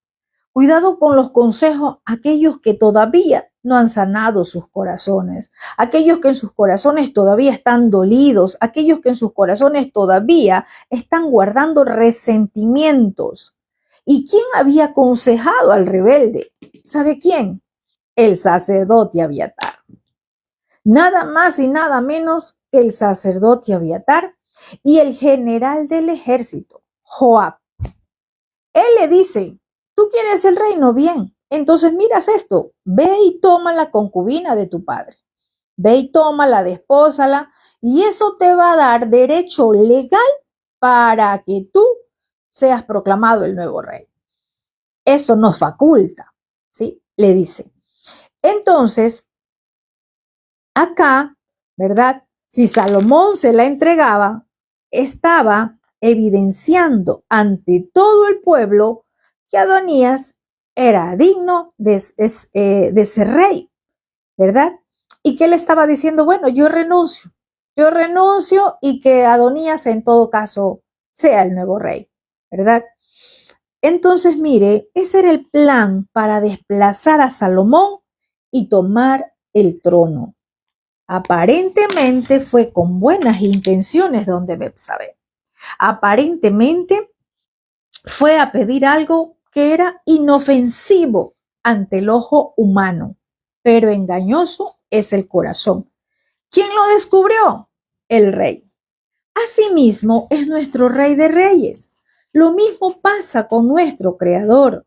Cuidado con los consejos aquellos que todavía no han sanado sus corazones, aquellos que en sus corazones todavía están dolidos, aquellos que en sus corazones todavía están guardando resentimientos. ¿Y quién había aconsejado al rebelde? ¿Sabe quién? El sacerdote Abiatar. Nada más y nada menos que el sacerdote Abiatar y el general del ejército, Joab. Él le dice, ¿tú quieres el reino? Bien. Entonces miras esto, ve y toma la concubina de tu padre. Ve y tómala, despósala, y eso te va a dar derecho legal para que tú seas proclamado el nuevo rey. Eso nos faculta, ¿sí? Le dice. Entonces, acá, ¿verdad? Si Salomón se la entregaba, estaba evidenciando ante todo el pueblo que Adonías era digno de ser rey, ¿verdad? Y que él estaba diciendo, bueno, yo renuncio y que Adonías en todo caso sea el nuevo rey, ¿verdad? Entonces, mire, ese era el plan para desplazar a Salomón y tomar el trono. Aparentemente fue con buenas intenciones donde Betsabé. Aparentemente fue a pedir algo que era inofensivo ante el ojo humano, pero engañoso es el corazón. ¿Quién lo descubrió? El rey. Asimismo es nuestro Rey de Reyes. Lo mismo pasa con nuestro Creador.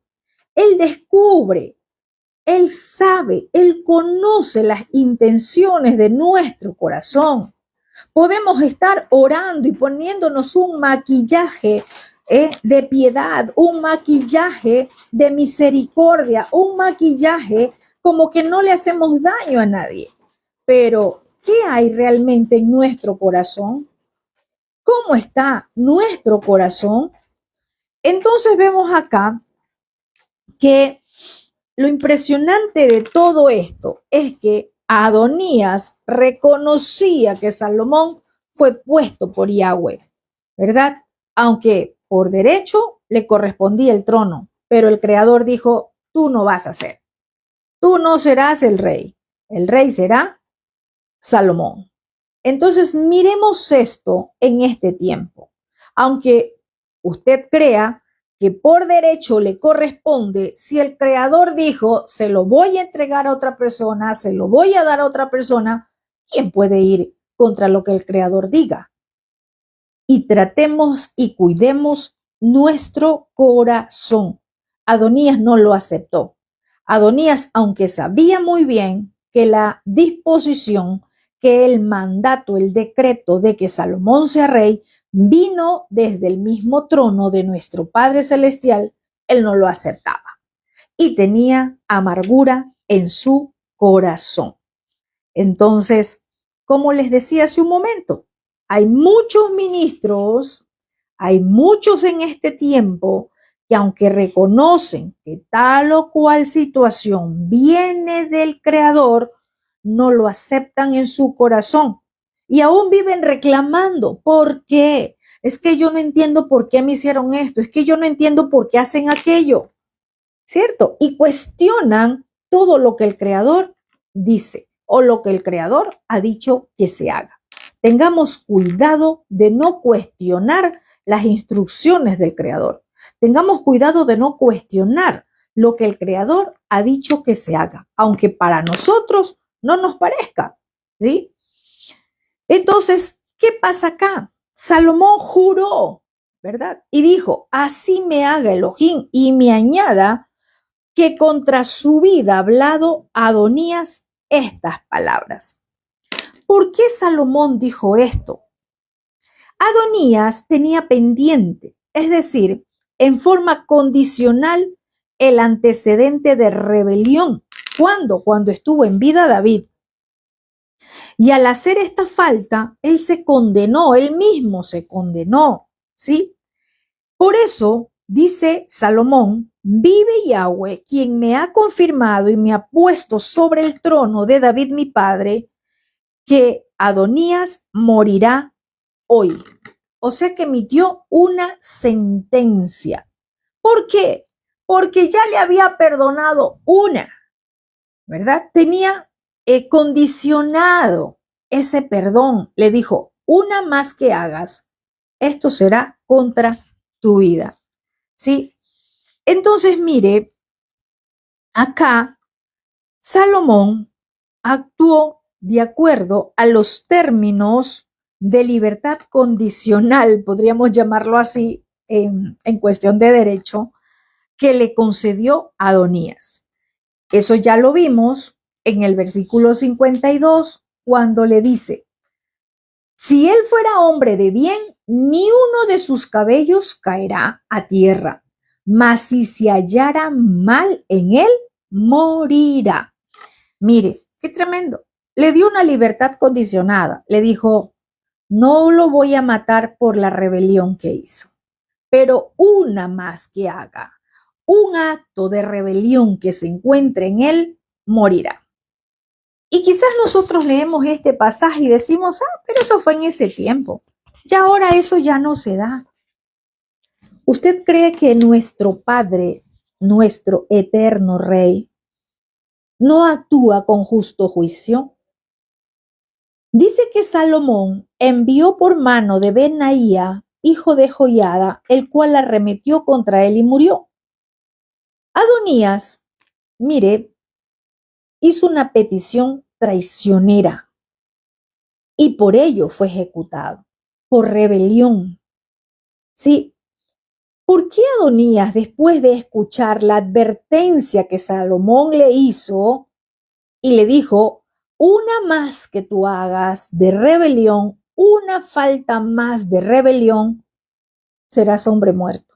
Él descubre, Él sabe, Él conoce las intenciones de nuestro corazón. Podemos estar orando y poniéndonos un maquillaje de piedad, un maquillaje de misericordia, un maquillaje como que no le hacemos daño a nadie. Pero, ¿qué hay realmente en nuestro corazón? ¿Cómo está nuestro corazón? Entonces vemos acá que lo impresionante de todo esto es que Adonías reconocía que Salomón fue puesto por Yahweh, ¿verdad? Aunque por derecho le correspondía el trono, pero el Creador dijo, tú no vas a ser, tú no serás el rey será Salomón. Entonces miremos esto en este tiempo. Aunque usted crea que por derecho le corresponde, si el Creador dijo, se lo voy a entregar a otra persona, se lo voy a dar a otra persona, ¿quién puede ir contra lo que el Creador diga? Y tratemos y cuidemos nuestro corazón. Adonías no lo aceptó. Adonías, aunque sabía muy bien que la disposición, que el mandato, el decreto de que Salomón sea rey, vino desde el mismo trono de nuestro Padre Celestial, él no lo aceptaba y tenía amargura en su corazón. Entonces, como les decía hace un momento, hay muchos ministros, hay muchos en este tiempo que aunque reconocen que tal o cual situación viene del Creador, no lo aceptan en su corazón y aún viven reclamando. ¿Por qué? Es que yo no entiendo por qué me hicieron esto, es que yo no entiendo por qué hacen aquello, ¿cierto? Y cuestionan todo lo que el Creador dice o lo que el Creador ha dicho que se haga. Tengamos cuidado de no cuestionar las instrucciones del Creador. Tengamos cuidado de no cuestionar lo que el Creador ha dicho que se haga, aunque para nosotros no nos parezca, ¿sí? Entonces, ¿qué pasa acá? Salomón juró, ¿verdad? Y dijo, así me haga Elohim y me añada que contra su vida ha hablado Adonías estas palabras. ¿Por qué Salomón dijo esto? Adonías tenía pendiente, es decir, en forma condicional, el antecedente de rebelión. ¿Cuándo? Cuando estuvo en vida David. Y al hacer esta falta, él se condenó, él mismo se condenó, ¿sí? Por eso dice Salomón, vive Yahweh, quien me ha confirmado y me ha puesto sobre el trono de David mi padre, que Adonías morirá hoy. O sea que emitió una sentencia. ¿Por qué? Porque ya le había perdonado una, ¿verdad? Tenía condicionado ese perdón. Le dijo, una más que hagas, esto será contra tu vida. ¿Sí? Entonces, mire, acá Salomón actuó de acuerdo a los términos de libertad condicional, podríamos llamarlo así, en cuestión de derecho, que le concedió Adonías. Eso ya lo vimos en el versículo 52 cuando le dice, si él fuera hombre de bien, ni uno de sus cabellos caerá a tierra, mas si se hallara mal en él, morirá. Mire, qué tremendo. Le dio una libertad condicionada. Le dijo, no lo voy a matar por la rebelión que hizo, pero una más que haga, un acto de rebelión que se encuentre en él, morirá. Y quizás nosotros leemos este pasaje y decimos, pero eso fue en ese tiempo. Y ahora eso ya no se da. ¿Usted cree que nuestro Padre, nuestro eterno Rey, no actúa con justo juicio? Dice que Salomón envió por mano de Benaía, hijo de Joiada, el cual arremetió contra él y murió. Adonías, mire, hizo una petición traicionera y por ello fue ejecutado, por rebelión. Sí, ¿por qué Adonías, después de escuchar la advertencia que Salomón le hizo y le dijo, una más que tú hagas de rebelión, una falta más de rebelión, serás hombre muerto?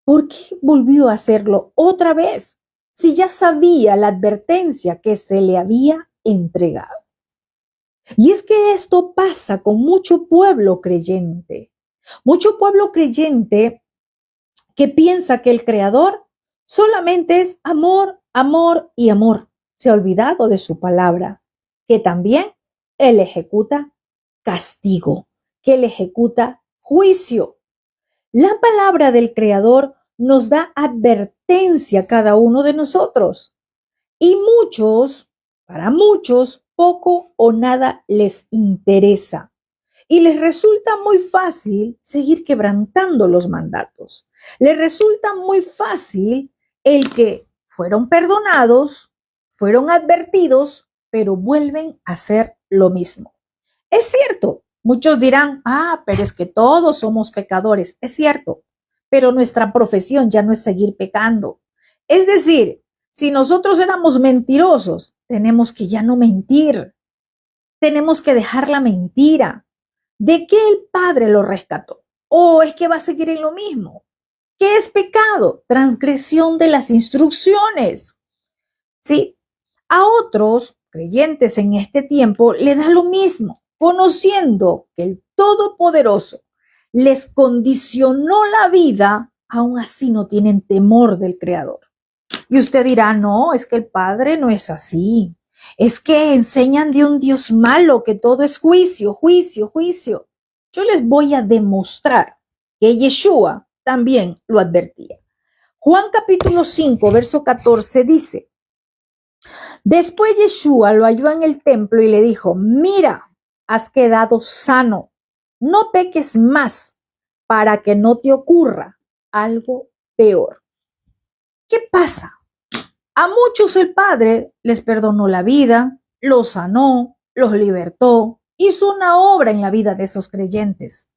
¿Por qué volvió a hacerlo otra vez si ya sabía la advertencia que se le había entregado? Y es que esto pasa con mucho pueblo creyente que piensa que el Creador solamente es amor, amor y amor. Se ha olvidado de su palabra, que también Él ejecuta castigo, que Él ejecuta juicio. La palabra del Creador nos da advertencia a cada uno de nosotros. Y para muchos, poco o nada les interesa. Y les resulta muy fácil seguir quebrantando los mandatos. Les resulta muy fácil el que fueron perdonados, fueron advertidos, pero vuelven a hacer lo mismo. Es cierto, muchos dirán, pero es que todos somos pecadores. Es cierto, pero nuestra profesión ya no es seguir pecando. Es decir, si nosotros éramos mentirosos, tenemos que ya no mentir. Tenemos que dejar la mentira. ¿De qué el Padre lo rescató? ¿O es que va a seguir en lo mismo? ¿Qué es pecado? Transgresión de las instrucciones. ¿Sí? A otros creyentes en este tiempo le da lo mismo, conociendo que el Todopoderoso les condicionó la vida, aún así no tienen temor del Creador. Y usted dirá, no, es que el Padre no es así. Es que enseñan de un Dios malo, que todo es juicio, juicio, juicio. Yo les voy a demostrar que Yeshua también lo advertía. Juan capítulo 5, verso 14 dice, después Yeshua lo halló en el templo y le dijo, mira, has quedado sano, no peques más para que no te ocurra algo peor. ¿Qué pasa? A muchos el Padre les perdonó la vida, los sanó, los libertó, hizo una obra en la vida de esos creyentes,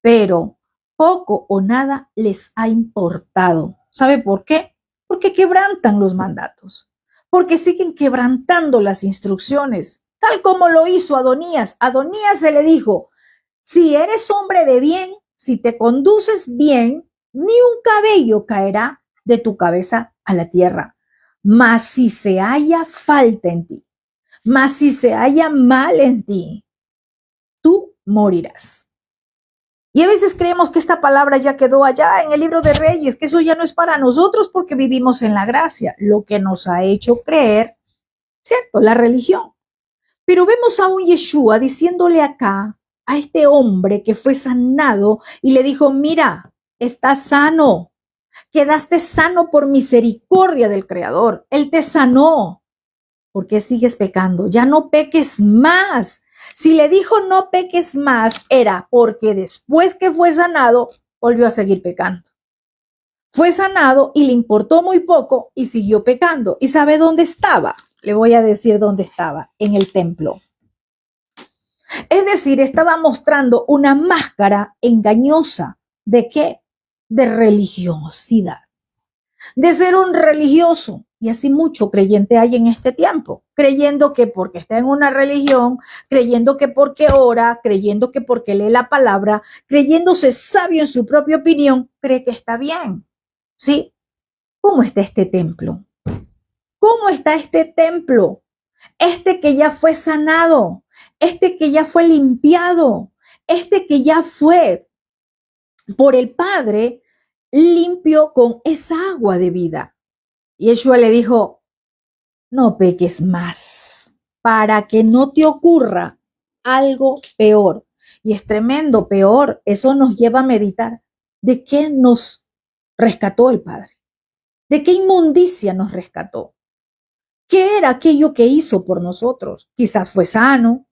pero poco o nada les ha importado. ¿Sabe por qué? Porque quebrantan los mandatos, porque siguen quebrantando las instrucciones, tal como lo hizo Adonías. Adonías se le dijo, si eres hombre de bien, si te conduces bien, ni un cabello caerá de tu cabeza a la tierra. Mas si se haya falta en ti, mas si se haya mal en ti, tú morirás. Y a veces creemos que esta palabra ya quedó allá en el libro de Reyes, que eso ya no es para nosotros porque vivimos en la gracia, lo que nos ha hecho creer, ¿cierto? La religión. Pero vemos a un Yeshua diciéndole acá a este hombre que fue sanado y le dijo, mira, estás sano, quedaste sano por misericordia del Creador. Él te sanó. ¿Por qué sigues pecando? Ya no peques más. Si le dijo no peques más, era porque después que fue sanado, volvió a seguir pecando. Fue sanado y le importó muy poco y siguió pecando. ¿Y sabe dónde estaba? Le voy a decir dónde estaba, en el templo. Es decir, estaba mostrando una máscara engañosa. ¿De qué? De religiosidad. De ser un religioso. Y así mucho creyente hay en este tiempo, creyendo que porque está en una religión, creyendo que porque ora, creyendo que porque lee la palabra, creyéndose sabio en su propia opinión, cree que está bien. ¿Sí? ¿Cómo está este templo? ¿Cómo está este templo? Este que ya fue sanado, este que ya fue limpiado, este que ya fue por el Padre limpio con esa agua de vida. Y Yeshua le dijo, no peques más, para que no te ocurra algo peor. Y es tremendo, peor. Eso nos lleva a meditar. ¿De qué nos rescató el Padre? ¿De qué inmundicia nos rescató? ¿Qué era aquello que hizo por nosotros? Quizás fue sano.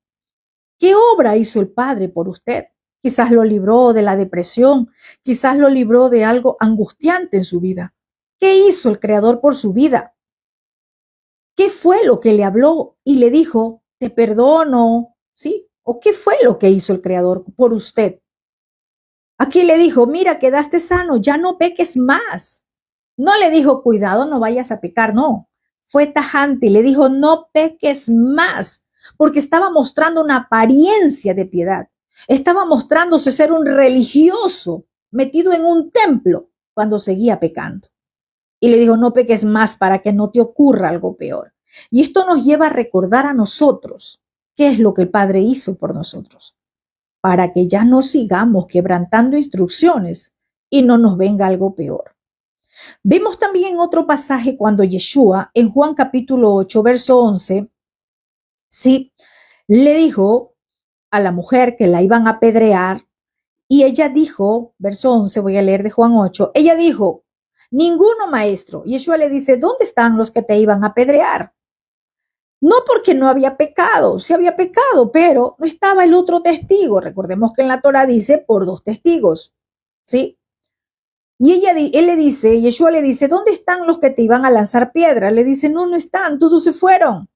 ¿Qué obra hizo el Padre por usted? Quizás lo libró de la depresión, quizás lo libró de algo angustiante en su vida. ¿Qué hizo el Creador por su vida? ¿Qué fue lo que le habló y le dijo, te perdono? ¿Sí? ¿O qué fue lo que hizo el Creador por usted? Aquí le dijo, mira, quedaste sano, ya no peques más. No le dijo, cuidado, no vayas a pecar, no. Fue tajante y le dijo, no peques más, porque estaba mostrando una apariencia de piedad. Estaba mostrándose ser un religioso metido en un templo cuando seguía pecando. Y le dijo, no peques más para que no te ocurra algo peor. Y esto nos lleva a recordar a nosotros qué es lo que el Padre hizo por nosotros, para que ya no sigamos quebrantando instrucciones y no nos venga algo peor. Vemos también otro pasaje cuando Yeshua, en Juan capítulo 8, verso 11, sí, le dijo a la mujer que la iban a apedrear, y ella dijo, verso 11, voy a leer de Juan 8, ella dijo, ninguno, maestro. Y Yeshua le dice, ¿dónde están los que te iban a apedrear? No porque no había pecado, sí había pecado, pero no estaba el otro testigo. Recordemos que en la Torah dice por dos testigos, ¿sí? Y él le dice, Yeshua le dice, ¿dónde están los que te iban a lanzar piedra? Le dice, no, no están, todos se fueron.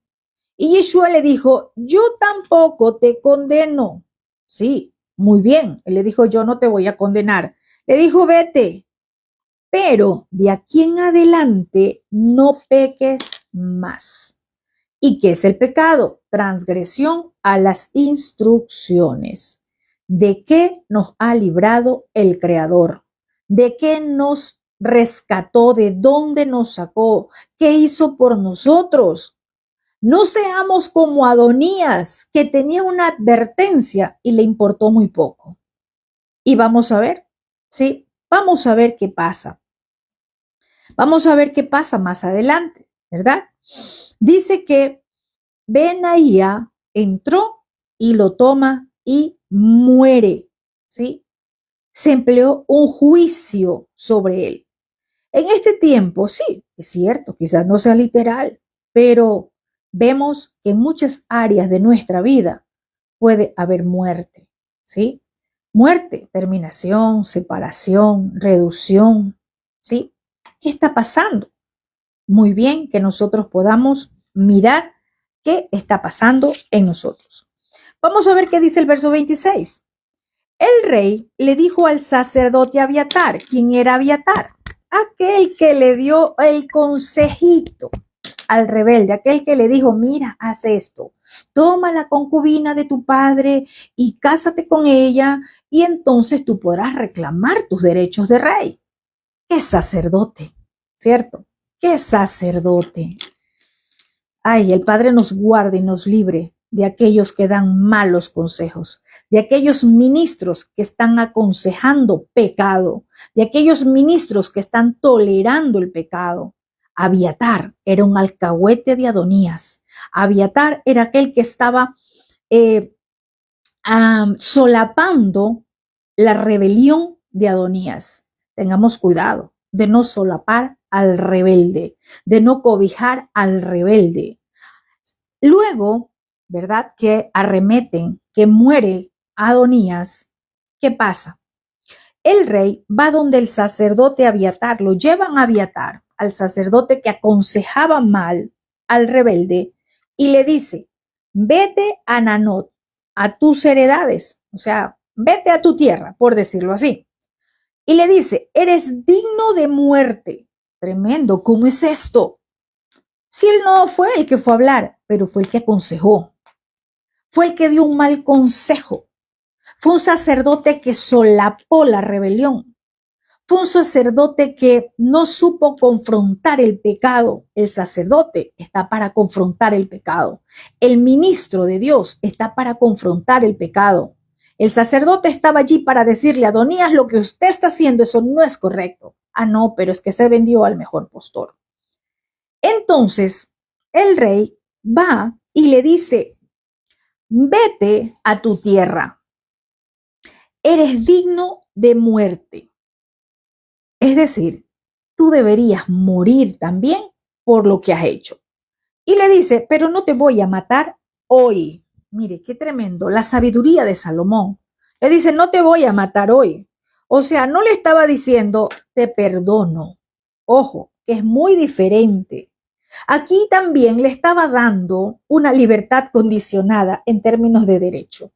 Y Yeshua le dijo, yo tampoco te condeno. Sí, muy bien. Él le dijo, yo no te voy a condenar. Le dijo, vete, pero de aquí en adelante no peques más. ¿Y qué es el pecado? Transgresión a las instrucciones. ¿De qué nos ha librado el Creador? ¿De qué nos rescató? ¿De dónde nos sacó? ¿Qué hizo por nosotros? No seamos como Adonías, que tenía una advertencia y le importó muy poco. Y vamos a ver, ¿sí? Vamos a ver qué pasa. Vamos a ver qué pasa más adelante, ¿verdad? Dice que Benaía entró y lo toma y muere, ¿sí? Se empleó un juicio sobre él. En este tiempo, sí, es cierto, quizás no sea literal, pero vemos que en muchas áreas de nuestra vida puede haber muerte, ¿sí? Muerte, terminación, separación, reducción, ¿sí? ¿Qué está pasando? Muy bien que nosotros podamos mirar qué está pasando en nosotros. Vamos a ver qué dice el verso 26. El rey le dijo al sacerdote Abiatar, ¿quién era Abiatar? Aquel que le dio el consejito al rebelde, aquel que le dijo, mira, haz esto, toma la concubina de tu padre y cásate con ella y entonces tú podrás reclamar tus derechos de rey. ¡Qué sacerdote! ¿Cierto? ¡Qué sacerdote! Ay, el Padre nos guarde y nos libre de aquellos que dan malos consejos, de aquellos ministros que están aconsejando pecado, de aquellos ministros que están tolerando el pecado. Abiatar era un alcahuete de Adonías. Abiatar era aquel que estaba solapando la rebelión de Adonías. Tengamos cuidado de no solapar al rebelde, de no cobijar al rebelde. Luego, ¿verdad? Que arremeten, que muere Adonías. ¿Qué pasa? El rey va donde el sacerdote Abiatar, lo llevan a Abiatar, al sacerdote que aconsejaba mal al rebelde, y le dice, vete a Nanot, a tus heredades, o sea, vete a tu tierra, por decirlo así. Y le dice, eres digno de muerte. Tremendo, ¿cómo es esto? Si él no fue el que fue a hablar, pero fue el que aconsejó, fue el que dio un mal consejo, fue un sacerdote que solapó la rebelión, fue un sacerdote que no supo confrontar el pecado. El sacerdote está para confrontar el pecado. El ministro de Dios está para confrontar el pecado. El sacerdote estaba allí para decirle a Adonías: lo que usted está haciendo, eso no es correcto. Ah, no, pero es que se vendió al mejor postor. Entonces, el rey va y le dice: vete a tu tierra, eres digno de muerte. Es decir, tú deberías morir también por lo que has hecho. Y le dice: pero no te voy a matar hoy. Mire, qué tremendo, la sabiduría de Salomón. Le dice: no te voy a matar hoy. O sea, no le estaba diciendo: te perdono. Ojo, que es muy diferente. Aquí también le estaba dando una libertad condicionada en términos de derecho.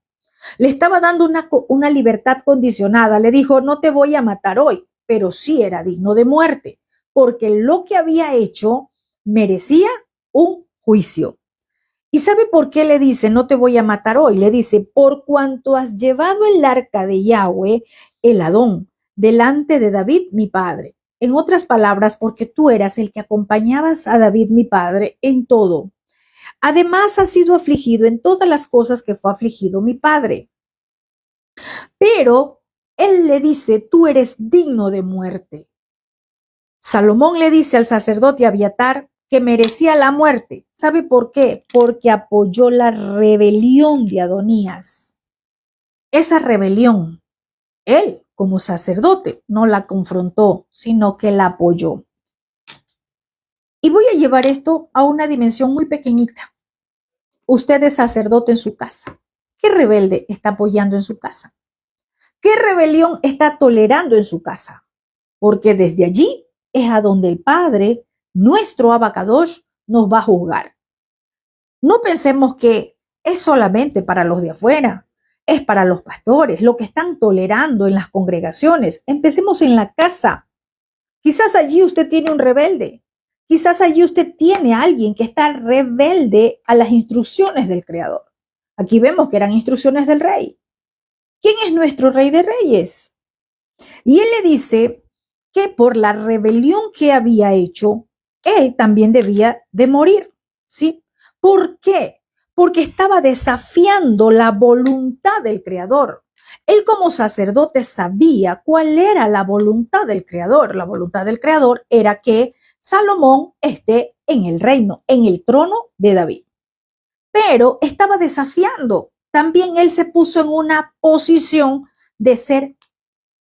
Le estaba dando una libertad condicionada. Le dijo: no te voy a matar hoy, pero sí era digno de muerte, porque lo que había hecho merecía un juicio. ¿Y sabe por qué le dice: no te voy a matar hoy? Le dice: por cuanto has llevado el arca de Yahweh, el Adón, delante de David, mi padre. En otras palabras, porque tú eras el que acompañabas a David, mi padre, en todo. Además, has sido afligido en todas las cosas que fue afligido mi padre. Pero él le dice: tú eres digno de muerte. Salomón le dice al sacerdote Abiatar que merecía la muerte. ¿Sabe por qué? Porque apoyó la rebelión de Adonías. Esa rebelión, él como sacerdote no la confrontó, sino que la apoyó. Y voy a llevar esto a una dimensión muy pequeñita. Usted es sacerdote en su casa. ¿Qué rebelde está apoyando en su casa? ¿Qué rebelión está tolerando en su casa? Porque desde allí es a donde el Padre, nuestro Abacadosh, nos va a juzgar. No pensemos que es solamente para los de afuera, es para los pastores, lo que están tolerando en las congregaciones. Empecemos en la casa. Quizás allí usted tiene un rebelde. Quizás allí usted tiene a alguien que está rebelde a las instrucciones del Creador. Aquí vemos que eran instrucciones del rey. ¿Quién es nuestro rey de reyes? Y él le dice que por la rebelión que había hecho, él también debía de morir, ¿sí? ¿Por qué? Porque estaba desafiando la voluntad del Creador. Él como sacerdote sabía cuál era la voluntad del Creador. La voluntad del Creador era que Salomón esté en el reino, en el trono de David. Pero estaba desafiando. También él se puso en una posición de ser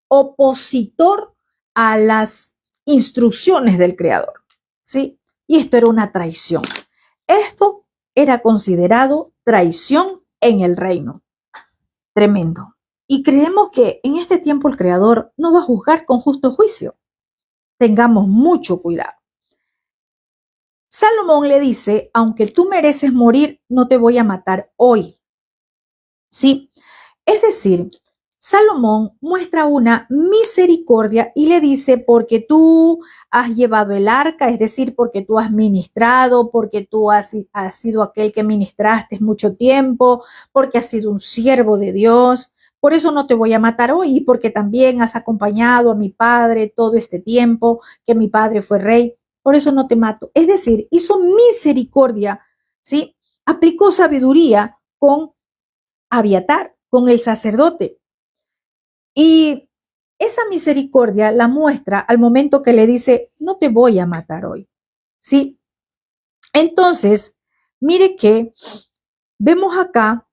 opositor a las instrucciones del Creador, ¿sí? Y esto era una traición. Esto era considerado traición en el reino. Tremendo. Y creemos que en este tiempo el Creador no va a juzgar con justo juicio. Tengamos mucho cuidado. Salomón le dice: aunque tú mereces morir, no te voy a matar hoy. ¿Sí? Es decir, Salomón muestra una misericordia y le dice: porque tú has llevado el arca, es decir, porque tú has ministrado, porque tú has sido aquel que ministraste mucho tiempo, porque has sido un siervo de Dios, por eso no te voy a matar hoy, porque también has acompañado a mi padre todo este tiempo, que mi padre fue rey, por eso no te mato. Es decir, hizo misericordia, ¿sí? Aplicó sabiduría con Abiatar, con el sacerdote. Y esa misericordia la muestra al momento que le dice: no te voy a matar hoy. ¿Sí? Entonces, mire que vemos acá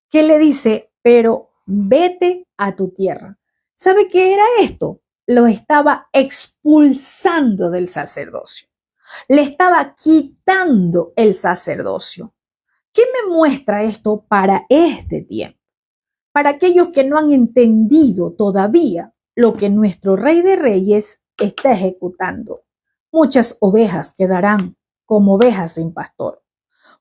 que le dice: pero vete a tu tierra. ¿Sabe qué era esto? Lo estaba expulsando del sacerdocio. Le estaba quitando el sacerdocio. ¿Qué me muestra esto para este tiempo? Para aquellos que no han entendido todavía lo que nuestro Rey de Reyes está ejecutando. Muchas ovejas quedarán como ovejas sin pastor.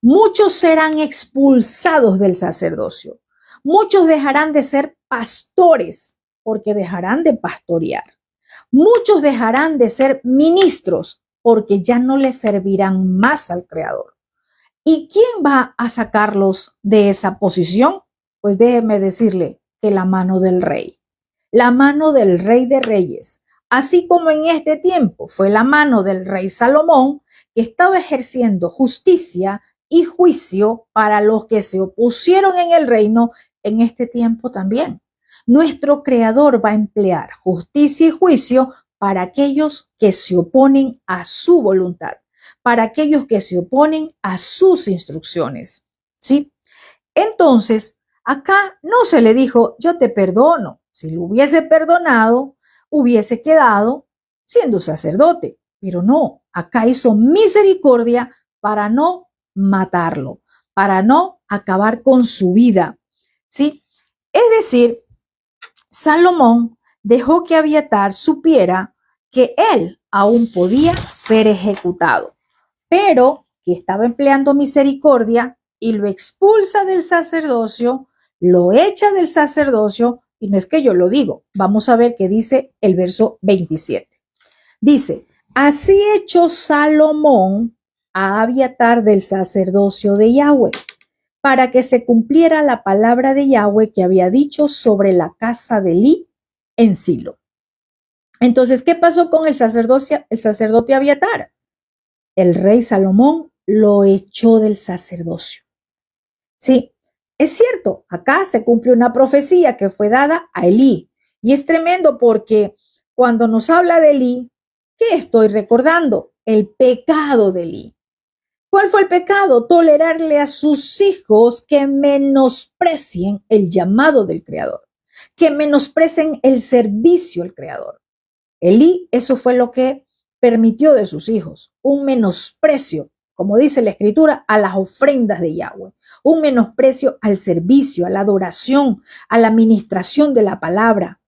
Muchos serán expulsados del sacerdocio. Muchos dejarán de ser pastores porque dejarán de pastorear. Muchos dejarán de ser ministros porque ya no le servirán más al Creador. ¿Y quién va a sacarlos de esa posición? Pues déjeme decirle que la mano del rey. La mano del rey de reyes. Así como en este tiempo fue la mano del rey Salomón, que estaba ejerciendo justicia y juicio para los que se opusieron en el reino, en este tiempo también. Nuestro Creador va a emplear justicia y juicio para aquellos que se oponen a su voluntad, para aquellos que se oponen a sus instrucciones. ¿Sí? Entonces, acá no se le dijo, yo te perdono. Si lo hubiese perdonado, hubiese quedado siendo sacerdote. Pero no, acá hizo misericordia para no matarlo, para no acabar con su vida. ¿Sí? Es decir, Salomón dejó que Abiatar supiera que él aún podía ser ejecutado, pero que estaba empleando misericordia y lo expulsa del sacerdocio, lo echa del sacerdocio, y no es que yo lo digo, vamos a ver qué dice el verso 27. Dice, así echó Salomón a Abiatar del sacerdocio de Yahweh, para que se cumpliera la palabra de Yahweh que había dicho sobre la casa de Elí en Silo. Entonces, ¿qué pasó con el sacerdote Abiatar? El rey Salomón lo echó del sacerdocio. Sí, es cierto, acá se cumple una profecía que fue dada a Elí. Y es tremendo porque cuando nos habla de Elí, ¿qué estoy recordando? El pecado de Elí. ¿Cuál fue el pecado? Tolerarle a sus hijos que menosprecien el llamado del Creador, que menosprecien el servicio al Creador. Elí, eso fue lo que permitió de sus hijos, un menosprecio, como dice la Escritura, a las ofrendas de Yahweh, un menosprecio al servicio, a la adoración, a la administración de la palabra.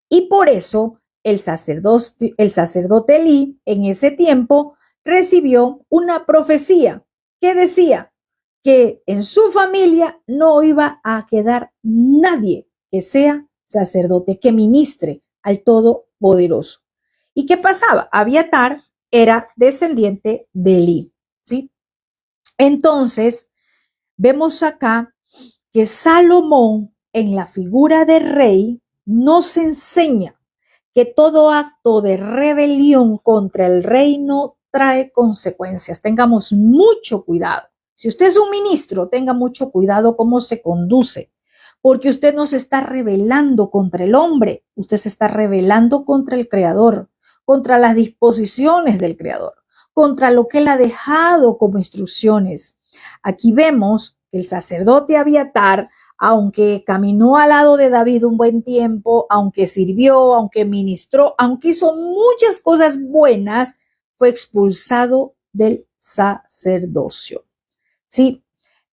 Y por eso el sacerdote Elí en ese tiempo recibió una profecía que decía que en su familia no iba a quedar nadie que sea sacerdote, que ministre al Todopoderoso. ¿Y qué pasaba? Abiatar era descendiente de Elí, ¿sí? Entonces, vemos acá que Salomón, en la figura de rey, nos enseña que todo acto de rebelión contra el reino trae consecuencias. Tengamos mucho cuidado. Si usted es un ministro, tenga mucho cuidado cómo se conduce, porque usted no se está rebelando contra el hombre, usted se está rebelando contra el Creador, contra las disposiciones del Creador, contra lo que él ha dejado como instrucciones. Aquí vemos que el sacerdote Abiatar, aunque caminó al lado de David un buen tiempo, aunque sirvió, aunque ministró, aunque hizo muchas cosas buenas, fue expulsado del sacerdocio. ¿Sí?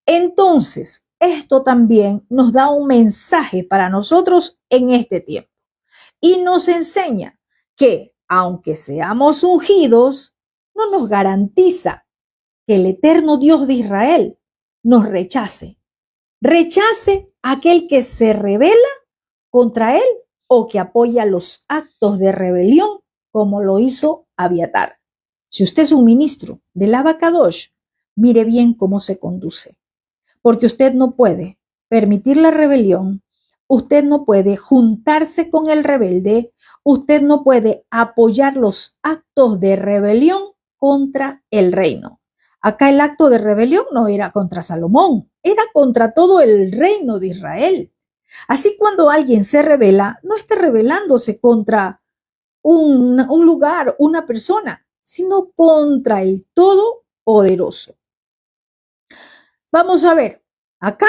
Entonces, esto también nos da un mensaje para nosotros en este tiempo y nos enseña que, aunque seamos ungidos, no nos garantiza que el eterno Dios de Israel nos rechace. Rechace a aquel que se rebela contra él o que apoya los actos de rebelión como lo hizo Abiatar. Si usted es un ministro del Abacadosh, mire bien cómo se conduce, porque usted no puede permitir la rebelión, usted no puede juntarse con el rebelde, usted no puede apoyar los actos de rebelión contra el reino. Acá el acto de rebelión no era contra Salomón, era contra todo el reino de Israel. Así cuando alguien se rebela, no está rebelándose contra un lugar, una persona, sino contra el Todopoderoso. Vamos a ver, acá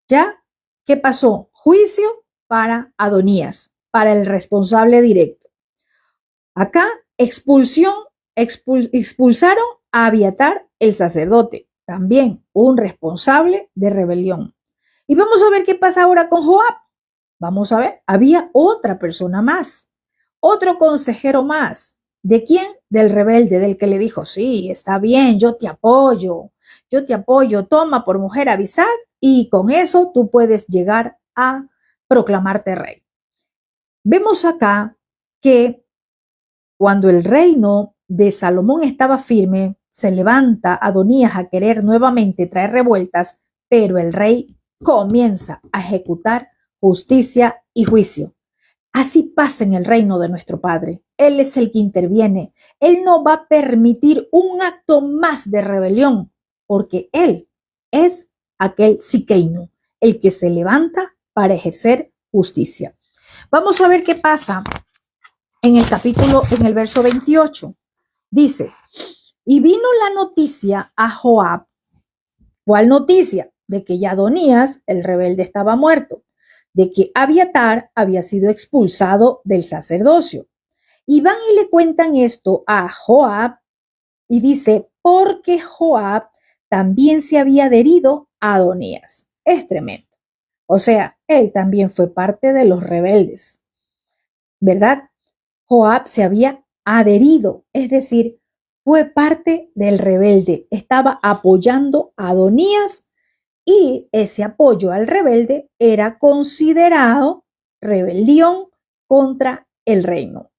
ya, ¿qué pasó? Juicio para Adonías, para el responsable directo. Acá expulsaron a Abiatar, el sacerdote, también un responsable de rebelión. Y vamos a ver qué pasa ahora con Joab. Vamos a ver, había otra persona más, otro consejero más. ¿De quién? Del rebelde, del que le dijo, sí, está bien, yo te apoyo, toma por mujer a Abisag y con eso tú puedes llegar a proclamarte rey. Vemos acá que cuando el reino de Salomón estaba firme, se levanta Adonías a querer nuevamente traer revueltas, pero el rey comienza a ejecutar justicia y juicio. Así pasa en el reino de nuestro Padre. Él es el que interviene. Él no va a permitir un acto más de rebelión, porque Él es aquel Tsidkenu, el que se levanta para ejercer justicia. Vamos a ver qué pasa en el verso 28. Dice, y vino la noticia a Joab. ¿Cuál noticia? De que ya Adonías, el rebelde, estaba muerto, de que Abiatar había sido expulsado del sacerdocio. Y van y le cuentan esto a Joab y dice, porque Joab también se había adherido a Adonías. Es tremendo. O sea, él también fue parte de los rebeldes, ¿verdad? Joab se había adherido, es decir, fue parte del rebelde, estaba apoyando a Adonías y ese apoyo al rebelde era considerado rebelión contra el reino.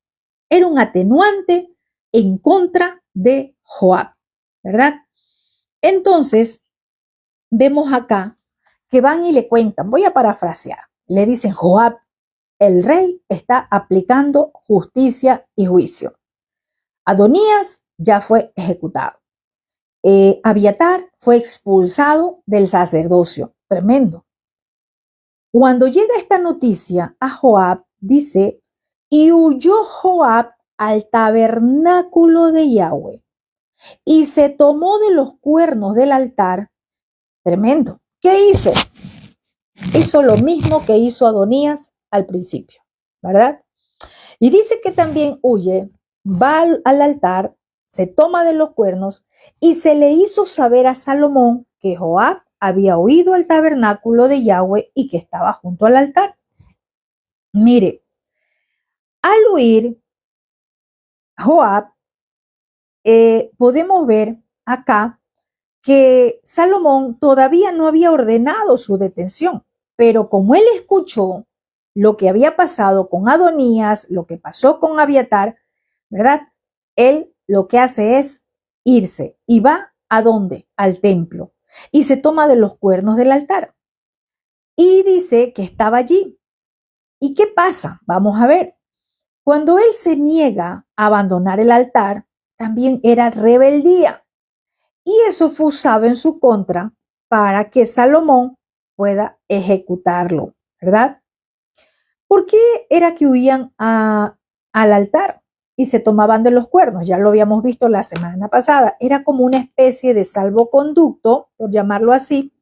Era un atenuante en contra de Joab, ¿verdad? Entonces, vemos acá que van y le cuentan, voy a parafrasear, le dicen, Joab, el rey está aplicando justicia y juicio. Adonías ya fue ejecutado. Abiatar fue expulsado del sacerdocio. Tremendo. Cuando llega esta noticia a Joab, dice, y huyó Joab al tabernáculo de Yahweh y se tomó de los cuernos del altar. Tremendo. ¿Qué hizo? Hizo lo mismo que hizo Adonías al principio, ¿verdad? Y dice que también huye, va al altar, se toma de los cuernos y se le hizo saber a Salomón que Joab había huido al tabernáculo de Yahweh y que estaba junto al altar. Mire, al huir Joab, podemos ver acá que Salomón todavía no había ordenado su detención, pero como él escuchó lo que había pasado con Adonías, lo que pasó con Abiatar, ¿verdad? Él lo que hace es irse y va ¿a dónde? Al templo y se toma de los cuernos del altar y dice que estaba allí. ¿Y qué pasa? Vamos a ver. Cuando él se niega a abandonar el altar, también era rebeldía. Y eso fue usado en su contra para que Salomón pueda ejecutarlo, ¿verdad? ¿Por qué era que huían al altar y se tomaban de los cuernos? Ya lo habíamos visto la semana pasada. Era como una especie de salvoconducto, por llamarlo así,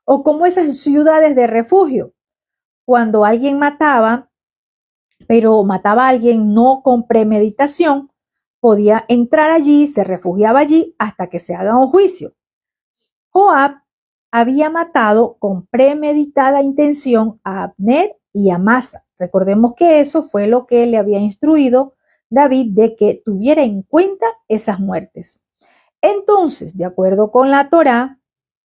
o como esas ciudades de refugio. Cuando alguien mataba, pero mataba a alguien no con premeditación, podía entrar allí, se refugiaba allí hasta que se haga un juicio. Joab había matado con premeditada intención a Abner y a Amasa. Recordemos que eso fue lo que le había instruido David de que tuviera en cuenta esas muertes. Entonces, de acuerdo con la Torá,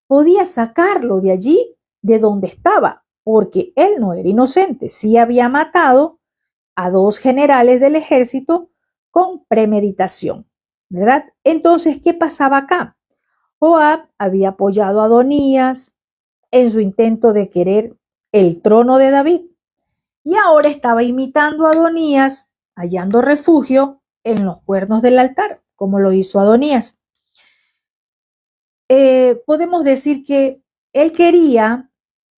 podía sacarlo de allí, de donde estaba, porque él no era inocente. Sí había matado a 2 generales del ejército con premeditación, ¿verdad? Entonces, ¿qué pasaba acá? Joab había apoyado a Adonías en su intento de querer el trono de David y ahora estaba imitando a Adonías, hallando refugio en los cuernos del altar, como lo hizo Adonías. Podemos decir que él quería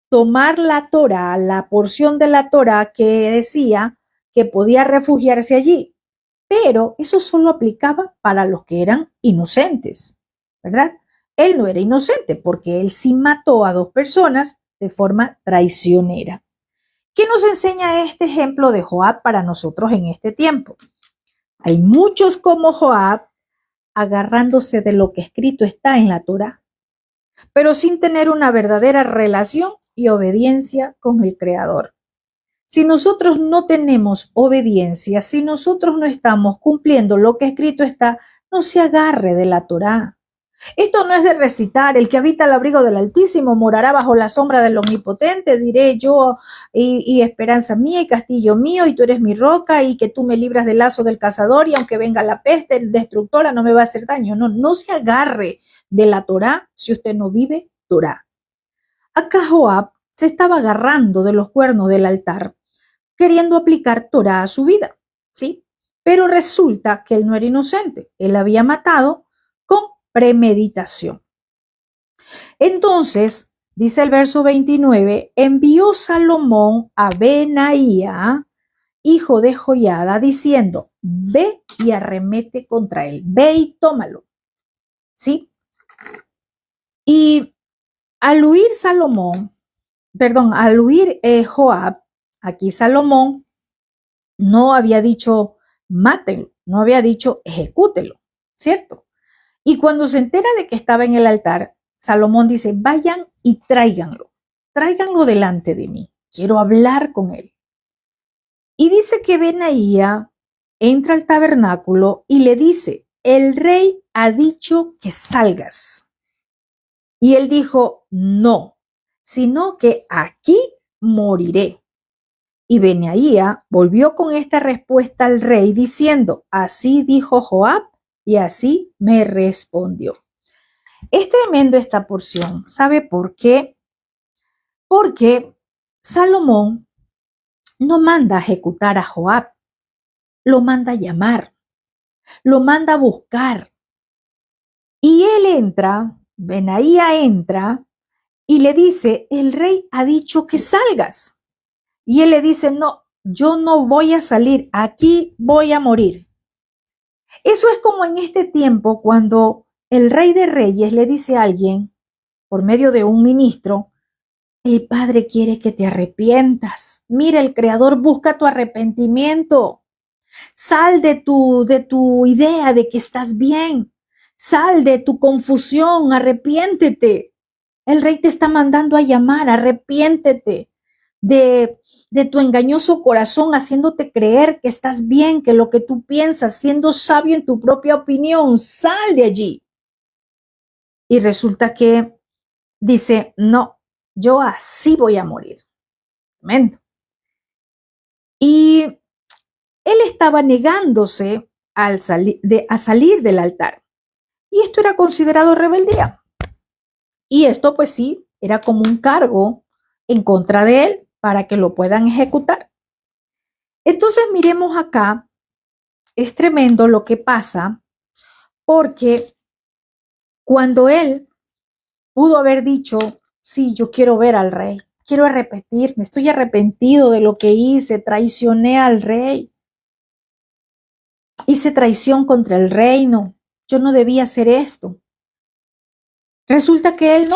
tomar la Torá, la porción de la Torá que decía que podía refugiarse allí, pero eso solo aplicaba para los que eran inocentes, ¿verdad? Él no era inocente porque él sí mató a 2 personas de forma traicionera. ¿Qué nos enseña este ejemplo de Joab para nosotros en este tiempo? Hay muchos como Joab agarrándose de lo que escrito está en la Torá, pero sin tener una verdadera relación y obediencia con el Creador. Si nosotros no tenemos obediencia, si nosotros no estamos cumpliendo lo que escrito está, no se agarre de la Torá. Esto no es de recitar, el que habita el abrigo del Altísimo morará bajo la sombra del Omnipotente, diré yo, y esperanza mía y castillo mío, y tú eres mi roca, y que tú me libras del lazo del cazador, y aunque venga la peste destructora, no me va a hacer daño. No, no se agarre de la Torá si usted no vive Torá. Acá Joab se estaba agarrando de los cuernos del altar, queriendo aplicar Torá a su vida, ¿sí? Pero resulta que él no era inocente, él había matado con premeditación. Entonces, dice el verso 29, envió Salomón a Benaía, hijo de Joiada, diciendo, ve y arremete contra él, ve y tómalo, ¿sí? Y al huir Joab, aquí Salomón no había dicho mátenlo, no había dicho ejecútelo, ¿cierto? Y cuando se entera de que estaba en el altar, Salomón dice, vayan y tráiganlo delante de mí, quiero hablar con él. Y dice que Benaía entra al tabernáculo y le dice, el rey ha dicho que salgas. Y él dijo, no, sino que aquí moriré. Y Benaía volvió con esta respuesta al rey diciendo, así dijo Joab y así me respondió. Es tremendo esta porción. ¿Sabe por qué? Porque Salomón no manda a ejecutar a Joab, lo manda a llamar, lo manda a buscar. Y él entra, Benaía entra y le dice, el rey ha dicho que salgas. Y él le dice, no, yo no voy a salir, aquí voy a morir. Eso es como en este tiempo cuando el rey de reyes le dice a alguien, por medio de un ministro, el Padre quiere que te arrepientas. Mira, el Creador busca tu arrepentimiento. Sal de tu idea de que estás bien. Sal de tu confusión, arrepiéntete. El rey te está mandando a llamar, arrepiéntete de tu engañoso corazón, haciéndote creer que estás bien, que lo que tú piensas, siendo sabio en tu propia opinión, sal de allí. Y resulta que dice, no, yo así voy a morir. Tremendo. Y él estaba negándose a salir del altar. Y esto era considerado rebeldía. Y esto pues sí, era como un cargo en contra de él para que lo puedan ejecutar. Entonces miremos acá, es tremendo lo que pasa, porque cuando él pudo haber dicho, sí, yo quiero ver al rey, quiero arrepentirme, estoy arrepentido de lo que hice, traicioné al rey, hice traición contra el reino, yo no debía hacer esto. Resulta que él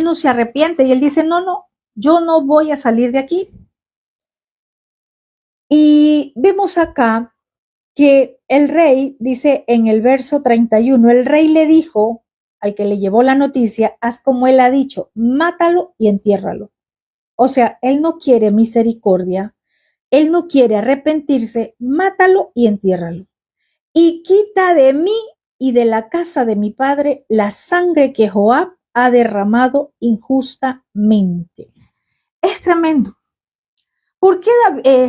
no se arrepiente y él dice, no, yo no voy a salir de aquí. Y vemos acá que el rey dice en el verso 31, el rey le dijo al que le llevó la noticia, haz como él ha dicho, mátalo y entiérralo. O sea, él no quiere misericordia, él no quiere arrepentirse, mátalo y entiérralo. Y quita de mí y de la casa de mi padre la sangre que Joab ha derramado injustamente. Es tremendo. ¿Por qué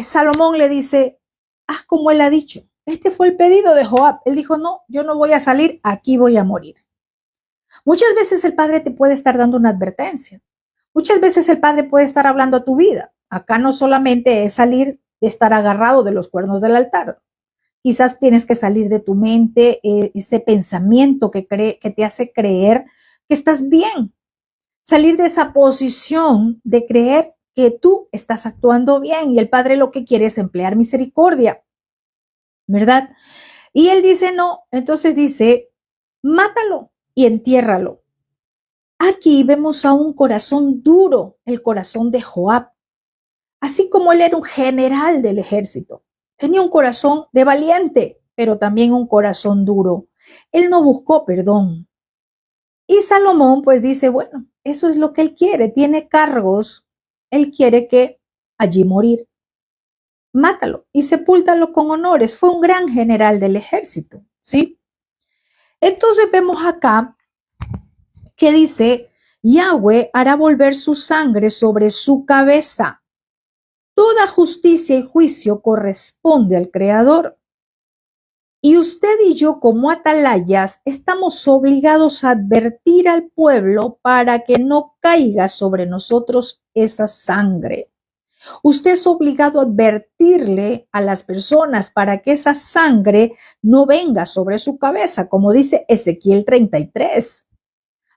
Salomón le dice, haz como él ha dicho? Este fue el pedido de Joab. Él dijo, no, yo no voy a salir, aquí voy a morir. Muchas veces el Padre te puede estar dando una advertencia. Muchas veces el Padre puede estar hablando a tu vida. Acá no solamente es salir de estar agarrado de los cuernos del altar. Quizás tienes que salir de tu mente ese pensamiento que te hace creer que estás bien. Salir de esa posición de creer que tú estás actuando bien y el Padre lo que quiere es emplear misericordia, ¿verdad? Y él dice no, entonces dice, mátalo y entiérralo. Aquí vemos a un corazón duro, el corazón de Joab. Así como él era un general del ejército, tenía un corazón de valiente, pero también un corazón duro. Él no buscó perdón. Y Salomón pues dice, bueno, eso es lo que él quiere, tiene cargos, él quiere que allí morir. Mátalo y sepúltalo con honores. Fue un gran general del ejército, ¿sí? Entonces vemos acá que dice, Yahweh hará volver su sangre sobre su cabeza. Toda justicia y juicio corresponde al Creador. Y usted y yo como atalayas estamos obligados a advertir al pueblo para que no caiga sobre nosotros esa sangre. Usted es obligado a advertirle a las personas para que esa sangre no venga sobre su cabeza, como dice Ezequiel 33.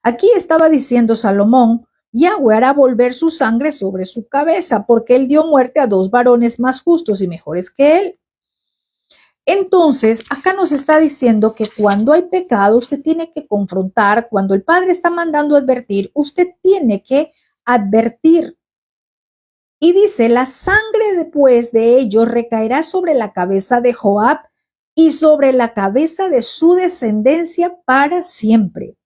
Aquí estaba diciendo Salomón, Yahweh hará volver su sangre sobre su cabeza, porque él dio muerte a 2 varones más justos y mejores que él. Entonces, acá nos está diciendo que cuando hay pecado, usted tiene que confrontar, cuando el Padre está mandando advertir, usted tiene que advertir. Y dice, la sangre después de ellos recaerá sobre la cabeza de Joab y sobre la cabeza de su descendencia para siempre.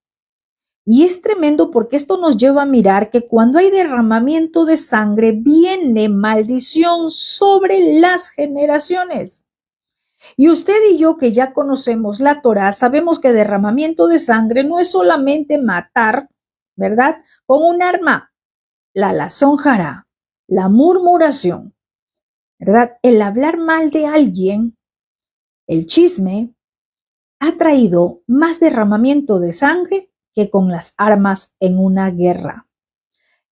Y es tremendo porque esto nos lleva a mirar que cuando hay derramamiento de sangre, viene maldición sobre las generaciones. Y usted y yo que ya conocemos la Torá, sabemos que derramamiento de sangre no es solamente matar, ¿verdad? Con un arma, la lazonjara, la murmuración, ¿verdad? El hablar mal de alguien, el chisme, ha traído más derramamiento de sangre que con las armas en una guerra.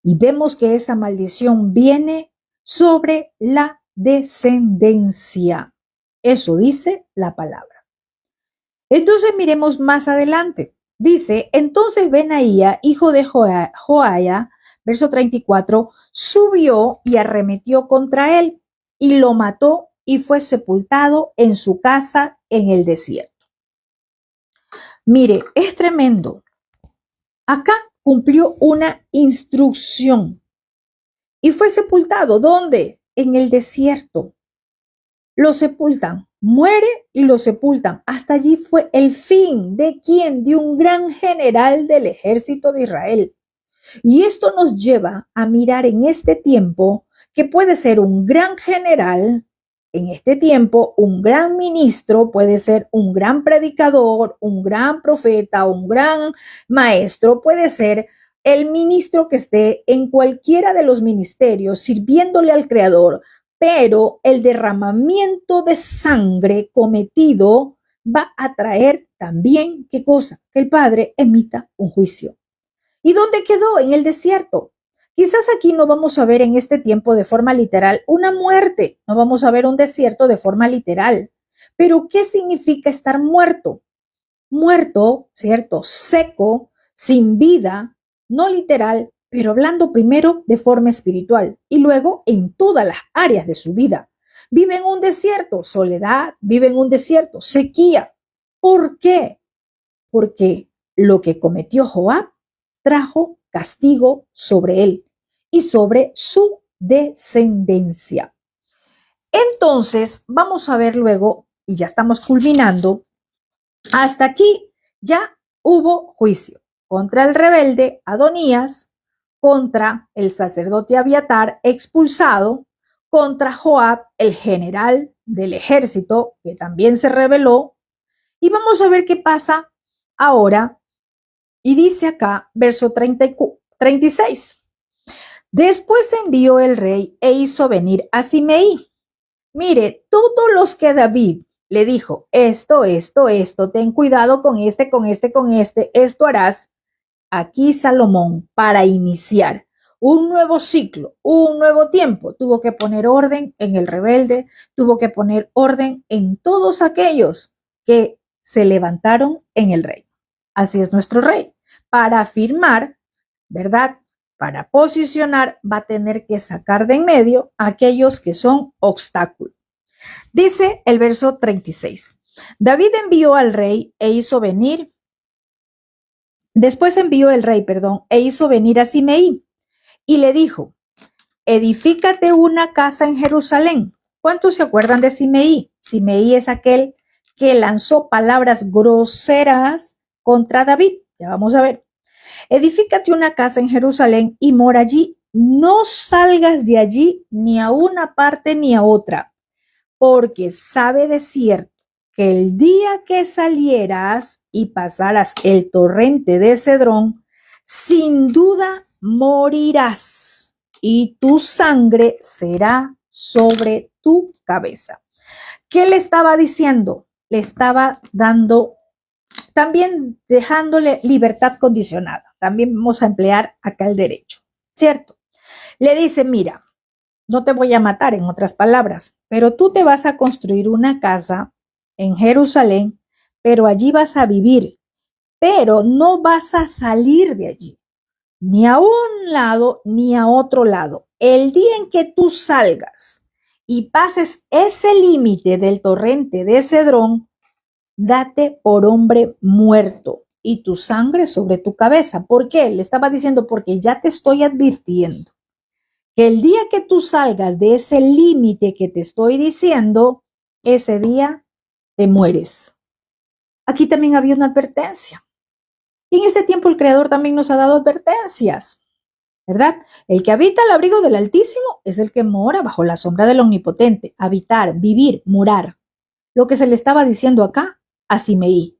Y vemos que esa maldición viene sobre la descendencia. Eso dice la palabra. Entonces miremos más adelante. Dice, entonces Benaía, hijo de Joaya, verso 34, subió y arremetió contra él y lo mató y fue sepultado en su casa en el desierto. Mire, es tremendo. Acá cumplió una instrucción y fue sepultado. ¿Dónde? En el desierto. Lo sepultan, muere y lo sepultan. Hasta allí fue el fin de quién, de un gran general del ejército de Israel. Y esto nos lleva a mirar en este tiempo que puede ser un gran general, en este tiempo un gran ministro, puede ser un gran predicador, un gran profeta, un gran maestro, puede ser el ministro que esté en cualquiera de los ministerios sirviéndole al Creador, pero el derramamiento de sangre cometido va a traer también, ¿qué cosa? Que el Padre emita un juicio. ¿Y dónde quedó? En el desierto. Quizás aquí no vamos a ver en este tiempo de forma literal una muerte, no vamos a ver un desierto de forma literal. Pero ¿qué significa estar muerto? Muerto, ¿cierto? Seco, sin vida, no literal, pero hablando primero de forma espiritual y luego en todas las áreas de su vida. Vive en un desierto, soledad, vive en un desierto, sequía. ¿Por qué? Porque lo que cometió Joab trajo castigo sobre él y sobre su descendencia. Entonces, vamos a ver luego, y ya estamos culminando, hasta aquí ya hubo juicio contra el rebelde Adonías, contra el sacerdote Abiatar expulsado, contra Joab, el general del ejército, que también se rebeló. Y vamos a ver qué pasa ahora. Y dice acá, verso 36. Después envió el rey e hizo venir a Simeí. Mire, todos los que David le dijo, esto, ten cuidado con este, esto harás. Aquí Salomón, para iniciar un nuevo ciclo, un nuevo tiempo, tuvo que poner orden en el rebelde, tuvo que poner orden en todos aquellos que se levantaron en el reino. Así es nuestro rey. Para afirmar, ¿verdad? Para posicionar, va a tener que sacar de en medio a aquellos que son obstáculos. Dice el verso 36. David envió al rey e hizo venir. Después envió el rey, e hizo venir a Simeí y le dijo, edifícate una casa en Jerusalén. ¿Cuántos se acuerdan de Simeí? Simeí es aquel que lanzó palabras groseras contra David. Ya vamos a ver. Edifícate una casa en Jerusalén y mora allí. No salgas de allí ni a una parte ni a otra, porque sabe de cierto que el día que salieras y pasaras el torrente de Cedrón, sin duda morirás y tu sangre será sobre tu cabeza. ¿Qué le estaba diciendo? Le estaba dando, también dejándole libertad condicionada. También vamos a emplear acá el derecho, ¿cierto? Le dice, mira, no te voy a matar, en otras palabras, pero tú te vas a construir una casa en Jerusalén, pero allí vas a vivir, pero no vas a salir de allí, ni a un lado ni a otro lado. El día en que tú salgas y pases ese límite del torrente de Cedrón, date por hombre muerto y tu sangre sobre tu cabeza. ¿Por qué? Le estaba diciendo, porque ya te estoy advirtiendo que el día que tú salgas de ese límite que te estoy diciendo, ese día te mueres. Aquí también había una advertencia. Y en este tiempo el Creador también nos ha dado advertencias, ¿verdad? El que habita el abrigo del Altísimo es el que mora bajo la sombra del Omnipotente. Habitar, vivir, morar. Lo que se le estaba diciendo acá a Simeí.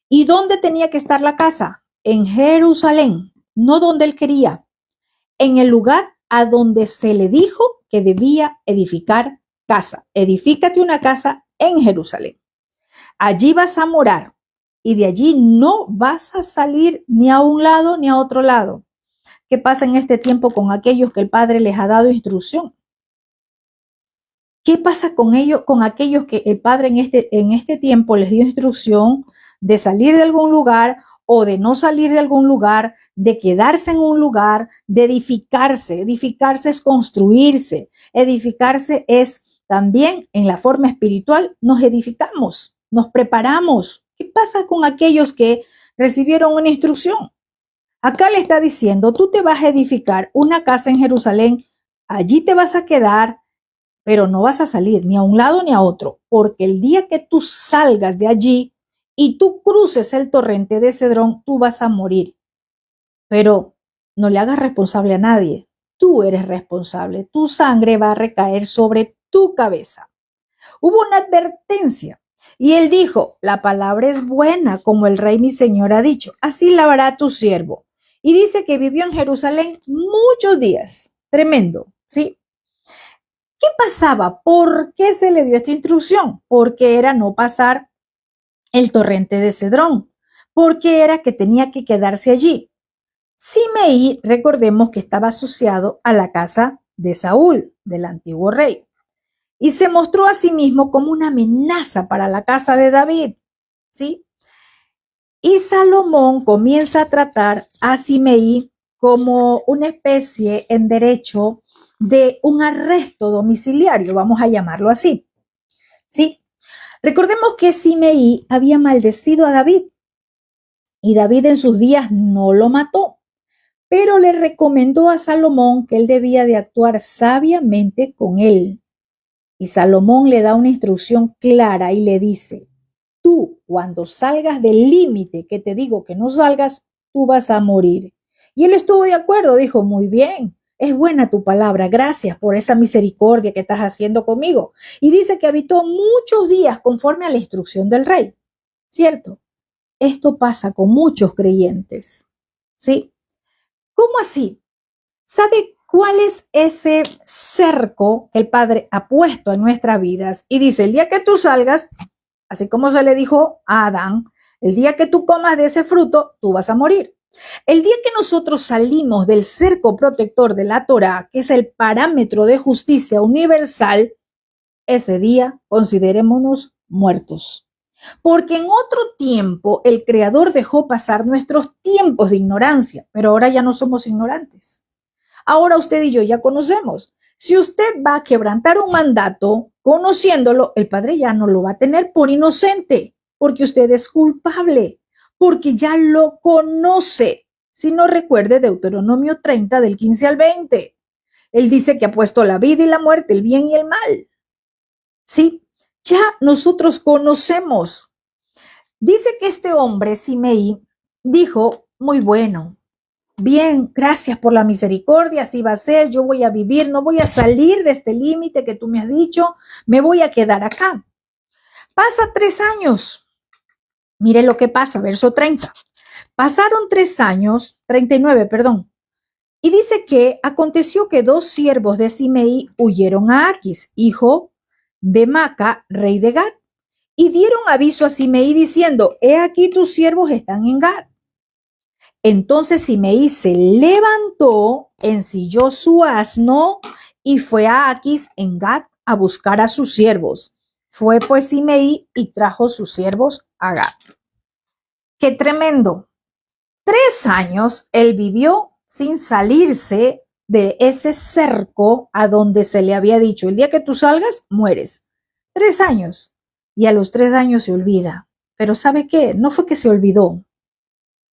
¿Y dónde tenía que estar la casa? En Jerusalén, no donde él quería, en el lugar a donde se le dijo que debía edificar casa. Edifícate una casa en Jerusalén. Allí vas a morar y de allí no vas a salir ni a un lado ni a otro lado. ¿Qué pasa en este tiempo con aquellos que el Padre les ha dado instrucción? ¿Qué pasa con ellos, con aquellos que el Padre en este tiempo les dio instrucción de salir de algún lugar o de no salir de algún lugar, de quedarse en un lugar, de edificarse? Edificarse es construirse. Edificarse es también en la forma espiritual, nos edificamos, nos preparamos. ¿Qué pasa con aquellos que recibieron una instrucción? Acá le está diciendo, tú te vas a edificar una casa en Jerusalén, allí te vas a quedar, pero no vas a salir ni a un lado ni a otro, porque el día que tú salgas de allí y tú cruces el torrente de Cedrón, tú vas a morir. Pero no le hagas responsable a nadie. Tú eres responsable. Tu sangre va a recaer sobre tu cabeza. Hubo una advertencia y él dijo, la palabra es buena, como el rey mi señor ha dicho. Así la hará tu siervo. Y dice que vivió en Jerusalén muchos días. Tremendo, ¿sí? ¿Qué pasaba? ¿Por qué se le dio esta instrucción? Porque era no pasar el torrente de Cedrón. Porque era que tenía que quedarse allí. Simeí, recordemos que estaba asociado a la casa de Saúl, del antiguo rey, y se mostró a sí mismo como una amenaza para la casa de David, ¿sí? Y Salomón comienza a tratar a Simeí como una especie en derecho de un arresto domiciliario, vamos a llamarlo así, ¿sí? Recordemos que Simeí había maldecido a David y David en sus días no lo mató, pero le recomendó a Salomón que él debía de actuar sabiamente con él. Y Salomón le da una instrucción clara y le dice, tú cuando salgas del límite que te digo que no salgas, tú vas a morir. Y él estuvo de acuerdo, dijo, muy bien, es buena tu palabra, gracias por esa misericordia que estás haciendo conmigo. Y dice que habitó muchos días conforme a la instrucción del rey, ¿cierto? Esto pasa con muchos creyentes, ¿sí? ¿Cómo así? ¿Sabe cuál es ese cerco que el Padre ha puesto en nuestras vidas? Y dice, el día que tú salgas, así como se le dijo a Adán, el día que tú comas de ese fruto, tú vas a morir. El día que nosotros salimos del cerco protector de la Torá, que es el parámetro de justicia universal, ese día considerémonos muertos. Porque en otro tiempo el Creador dejó pasar nuestros tiempos de ignorancia, pero ahora ya no somos ignorantes. Ahora usted y yo ya conocemos. Si usted va a quebrantar un mandato conociéndolo, el Padre ya no lo va a tener por inocente, porque usted es culpable, porque ya lo conoce. Si no recuerde Deuteronomio 30 del 15 al 20. Él dice que ha puesto la vida y la muerte, el bien y el mal. Sí, ya nosotros conocemos. Dice que este hombre, Simeí, dijo, muy bueno, bien, gracias por la misericordia, así va a ser, yo voy a vivir, no voy a salir de este límite que tú me has dicho, me voy a quedar acá. Pasa 3 años. Mire lo que pasa, verso 30. Pasaron 3 años, 39, perdón. Y dice que aconteció que 2 siervos de Simeí huyeron a Aquis, hijo de Maca, rey de Gad, y dieron aviso a Simeí diciendo, he aquí tus siervos están en Gad. Entonces Simeí se levantó, ensilló su asno y fue a Aquis en Gad a buscar a sus siervos. Fue pues Simeí y trajo sus siervos a Gad. ¡Qué tremendo! 3 años él vivió sin salirse de ese cerco a donde se le había dicho, el día que tú salgas, mueres. 3 años. Y a los 3 años se olvida. Pero ¿sabe qué? No fue que se olvidó.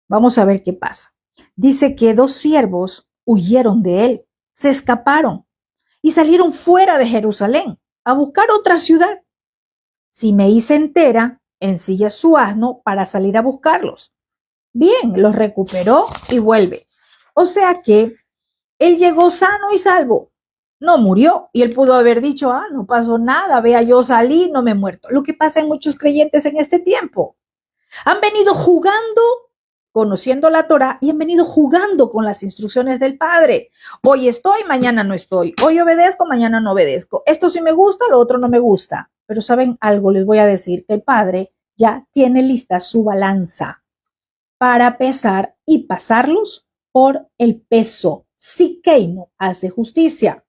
Vamos a ver qué pasa. Dice que 2 siervos huyeron de él, se escaparon y salieron fuera de Jerusalén a buscar otra ciudad. Simeí se entera, ensilla su asno para salir a buscarlos. Bien, los recuperó y vuelve. O sea que él llegó sano y salvo. No murió y él pudo haber dicho, no pasó nada, vea, yo salí, no me he muerto. Lo que pasa en muchos creyentes en este tiempo. Han venido jugando, conociendo la Torah y han venido jugando con las instrucciones del Padre. Hoy estoy, mañana no estoy. Hoy obedezco, mañana no obedezco. Esto sí me gusta, lo otro no me gusta. Pero ¿saben algo? Les voy a decir que el Padre ya tiene lista su balanza para pesar y pasarlos por el peso. Siqueino hace justicia.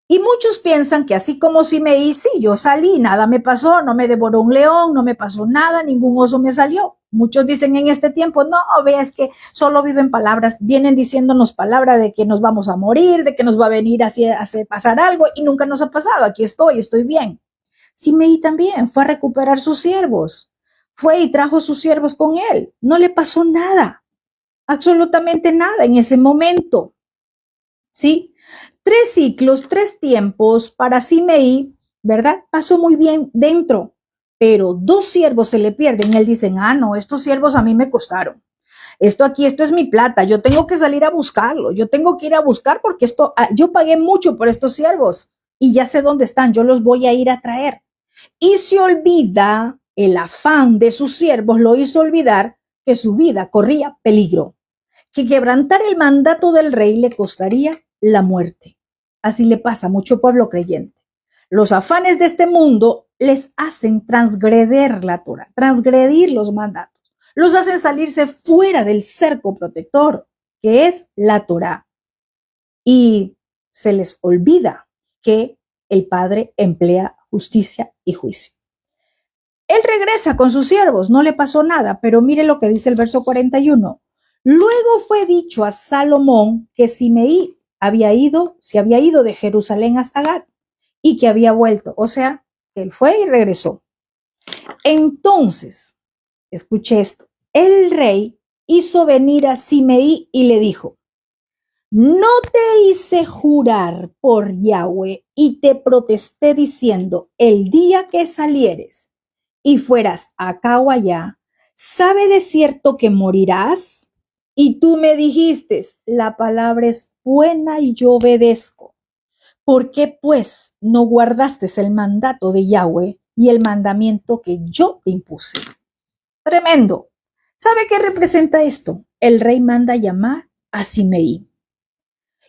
Y muchos piensan que así como Simeí, sí, yo salí, nada me pasó, no me devoró un león, no me pasó nada, ningún oso me salió. Muchos dicen en este tiempo, no, veas que solo viven palabras, vienen diciéndonos palabras de que nos vamos a morir, de que nos va a venir a pasar algo y nunca nos ha pasado, aquí estoy bien. Simeí también fue a recuperar sus siervos, fue y trajo sus siervos con él, no le pasó nada, absolutamente nada en ese momento, ¿sí? 3 ciclos, 3 tiempos para Simeí, ¿verdad? Pasó muy bien dentro, pero 2 siervos se le pierden. Él dice, no, estos siervos a mí me costaron. Esto es mi plata, yo tengo que salir a buscarlo, yo tengo que ir a buscar porque yo pagué mucho por estos siervos y ya sé dónde están, yo los voy a ir a traer. Y se olvida, el afán de sus siervos lo hizo olvidar que su vida corría peligro, que quebrantar el mandato del rey le costaría la muerte. Así le pasa a mucho pueblo creyente. Los afanes de este mundo les hacen transgredir la Torah, transgredir los mandatos. Los hacen salirse fuera del cerco protector, que es la Torah. Y se les olvida que el Padre emplea justicia y juicio. Él regresa con sus siervos, no le pasó nada, pero mire lo que dice el verso 41. Luego fue dicho a Salomón que Simeí se había ido de Jerusalén hasta Gad y que había vuelto. O sea, que él fue y regresó. Entonces, escuche esto, el rey hizo venir a Simeí y le dijo, no te hice jurar por Yahweh y te protesté diciendo, el día que salieres y fueras acá o allá, ¿sabe de cierto que morirás? Y tú me dijiste, la palabra es buena y yo obedezco. ¿Por qué pues no guardaste el mandato de Yahweh y el mandamiento que yo te impuse? Tremendo. ¿Sabe qué representa esto? El rey manda llamar a Simeí.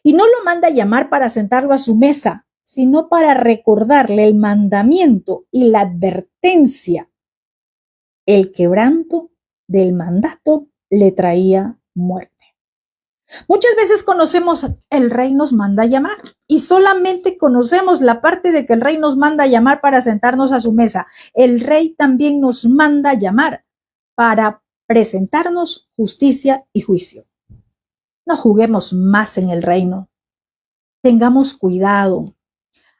Y no lo manda llamar para sentarlo a su mesa, sino para recordarle el mandamiento y la advertencia. El quebranto del mandato le traía muerte. Muchas veces conocemos el rey nos manda llamar y solamente conocemos la parte de que el rey nos manda llamar para sentarnos a su mesa. El rey también nos manda llamar para presentarnos justicia y juicio. No juguemos más en el reino. Tengamos cuidado.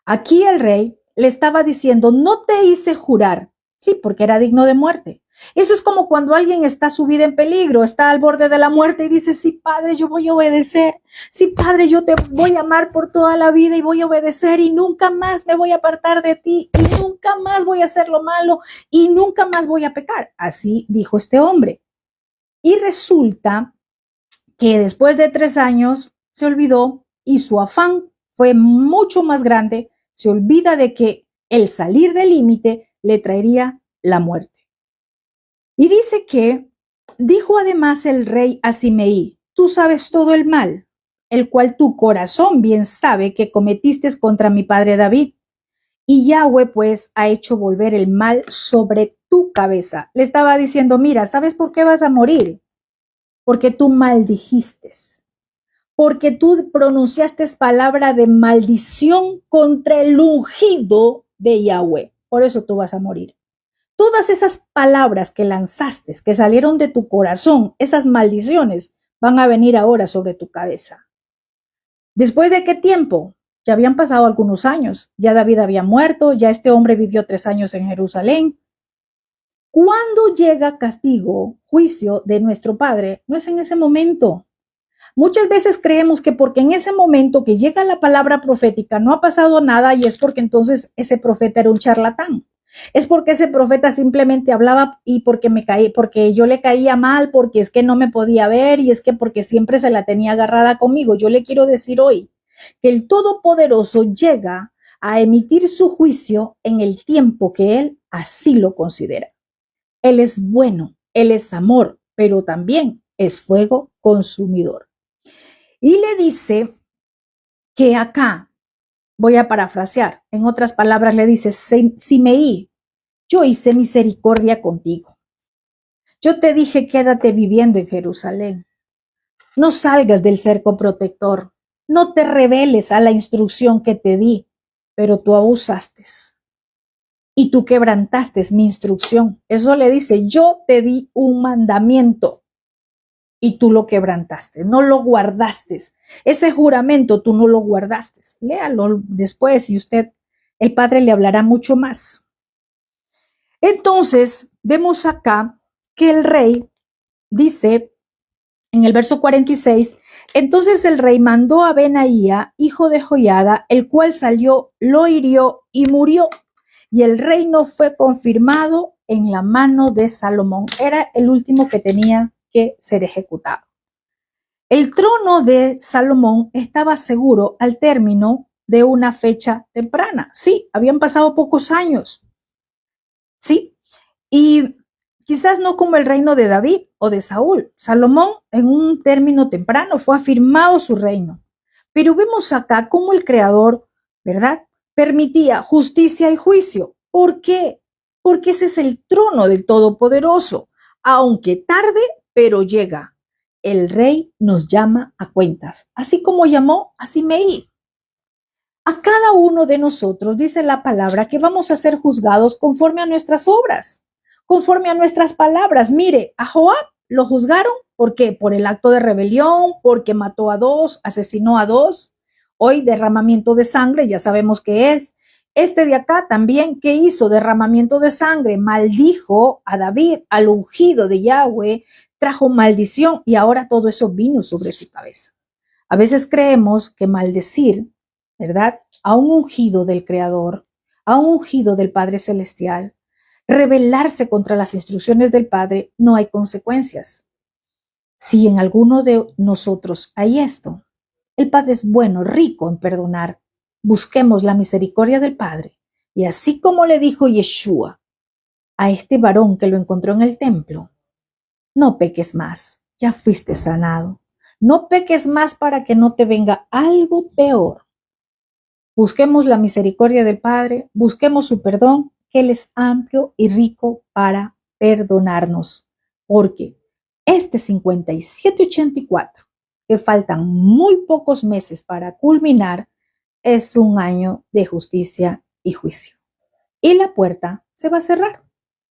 Aquí el rey le estaba diciendo, no te hice jurar. Sí, porque era digno de muerte. Eso es como cuando alguien está su vida en peligro, está al borde de la muerte y dice, sí, Padre, yo voy a obedecer. Sí, Padre, yo te voy a amar por toda la vida y voy a obedecer y nunca más me voy a apartar de ti y nunca más voy a hacer lo malo y nunca más voy a pecar. Así dijo este hombre. Y resulta que después de 3 años se olvidó y su afán fue mucho más grande. Se olvida de que el salir del límite le traería la muerte. Y dice que Dijo además el rey a Simeí: tú sabes todo el mal, el cual tu corazón bien sabe que cometiste contra mi padre David. Y Yahweh pues ha hecho volver el mal sobre tu cabeza. Le estaba diciendo: mira, ¿sabes por qué vas a morir? Porque tú maldijiste, porque tú pronunciaste palabra de maldición contra el ungido de Yahweh. Por eso tú vas a morir. Todas esas palabras que lanzaste, que salieron de tu corazón, esas maldiciones, van a venir ahora sobre tu cabeza. ¿Después de qué tiempo? Ya habían pasado algunos años. Ya David había muerto, ya este hombre vivió 3 años en Jerusalén. Cuando llega castigo, juicio de nuestro Padre, no es en ese momento. Muchas veces creemos que porque en ese momento que llega la palabra profética no ha pasado nada, y es porque entonces ese profeta era un charlatán. Es porque ese profeta simplemente hablaba y porque yo le caía mal, porque es que no me podía ver, y es que porque siempre se la tenía agarrada conmigo. Yo le quiero decir hoy que el Todopoderoso llega a emitir su juicio en el tiempo que Él así lo considera. Él es bueno, Él es amor, pero también es fuego consumidor. Y le dice que acá, voy a parafrasear, en otras palabras le dice: Simeí, yo hice misericordia contigo. Yo te dije: quédate viviendo en Jerusalén. No salgas del cerco protector. No te rebeles a la instrucción que te di, pero tú abusaste y tú quebrantaste mi instrucción. Eso le dice: yo te di un mandamiento y tú lo quebrantaste, no lo guardaste. Ese juramento tú no lo guardaste. Léalo después y el Padre le hablará mucho más. Entonces, vemos acá que el rey dice en el verso 46, entonces el rey mandó a Benaía, hijo de Joiada, el cual salió, lo hirió y murió. Y el reino fue confirmado en la mano de Salomón. Era el último que tenía que ser ejecutado. El trono de Salomón estaba seguro al término de una fecha temprana. Sí, habían pasado pocos años. Sí, y quizás no como el reino de David o de Saúl. Salomón, en un término temprano, fue afirmado su reino. Pero vemos acá cómo el Creador, ¿verdad?, permitía justicia y juicio. ¿Por qué? Porque ese es el trono del Todopoderoso. Aunque tarde, pero llega. El rey nos llama a cuentas, así como llamó a Simeí. A cada uno de nosotros dice la palabra que vamos a ser juzgados conforme a nuestras obras, conforme a nuestras palabras. Mire, a Joab lo juzgaron, ¿por qué? Por el acto de rebelión, porque mató a 2, asesinó a 2. Hoy derramamiento de sangre, ya sabemos qué es. Este de acá también, ¿qué hizo? Derramamiento de sangre, maldijo a David, al ungido de Yahweh, trajo maldición y ahora todo eso vino sobre su cabeza. A veces creemos que maldecir, ¿verdad?, a un ungido del Creador, a un ungido del Padre Celestial, rebelarse contra las instrucciones del Padre, no hay consecuencias. Si en alguno de nosotros hay esto, el Padre es bueno, rico en perdonar. Busquemos la misericordia del Padre. Y así como le dijo Yeshua a este varón que lo encontró en el templo: no peques más, ya fuiste sanado. No peques más para que no te venga algo peor. Busquemos la misericordia del Padre, busquemos su perdón, que Él es amplio y rico para perdonarnos. Porque este 5784, que faltan muy pocos meses para culminar, es un año de justicia y juicio. Y la puerta se va a cerrar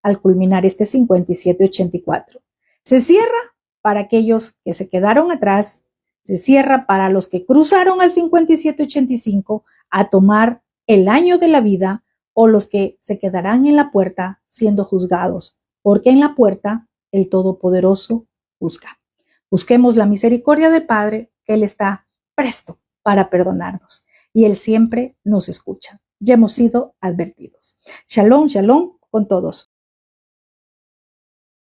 al culminar este 5784. Se cierra para aquellos que se quedaron atrás, se cierra para los que cruzaron al 5785 a tomar el año de la vida, o los que se quedarán en la puerta siendo juzgados, porque en la puerta el Todopoderoso juzga. Busquemos la misericordia del Padre, que Él está presto para perdonarnos y Él siempre nos escucha. Ya hemos sido advertidos. Shalom, shalom con todos.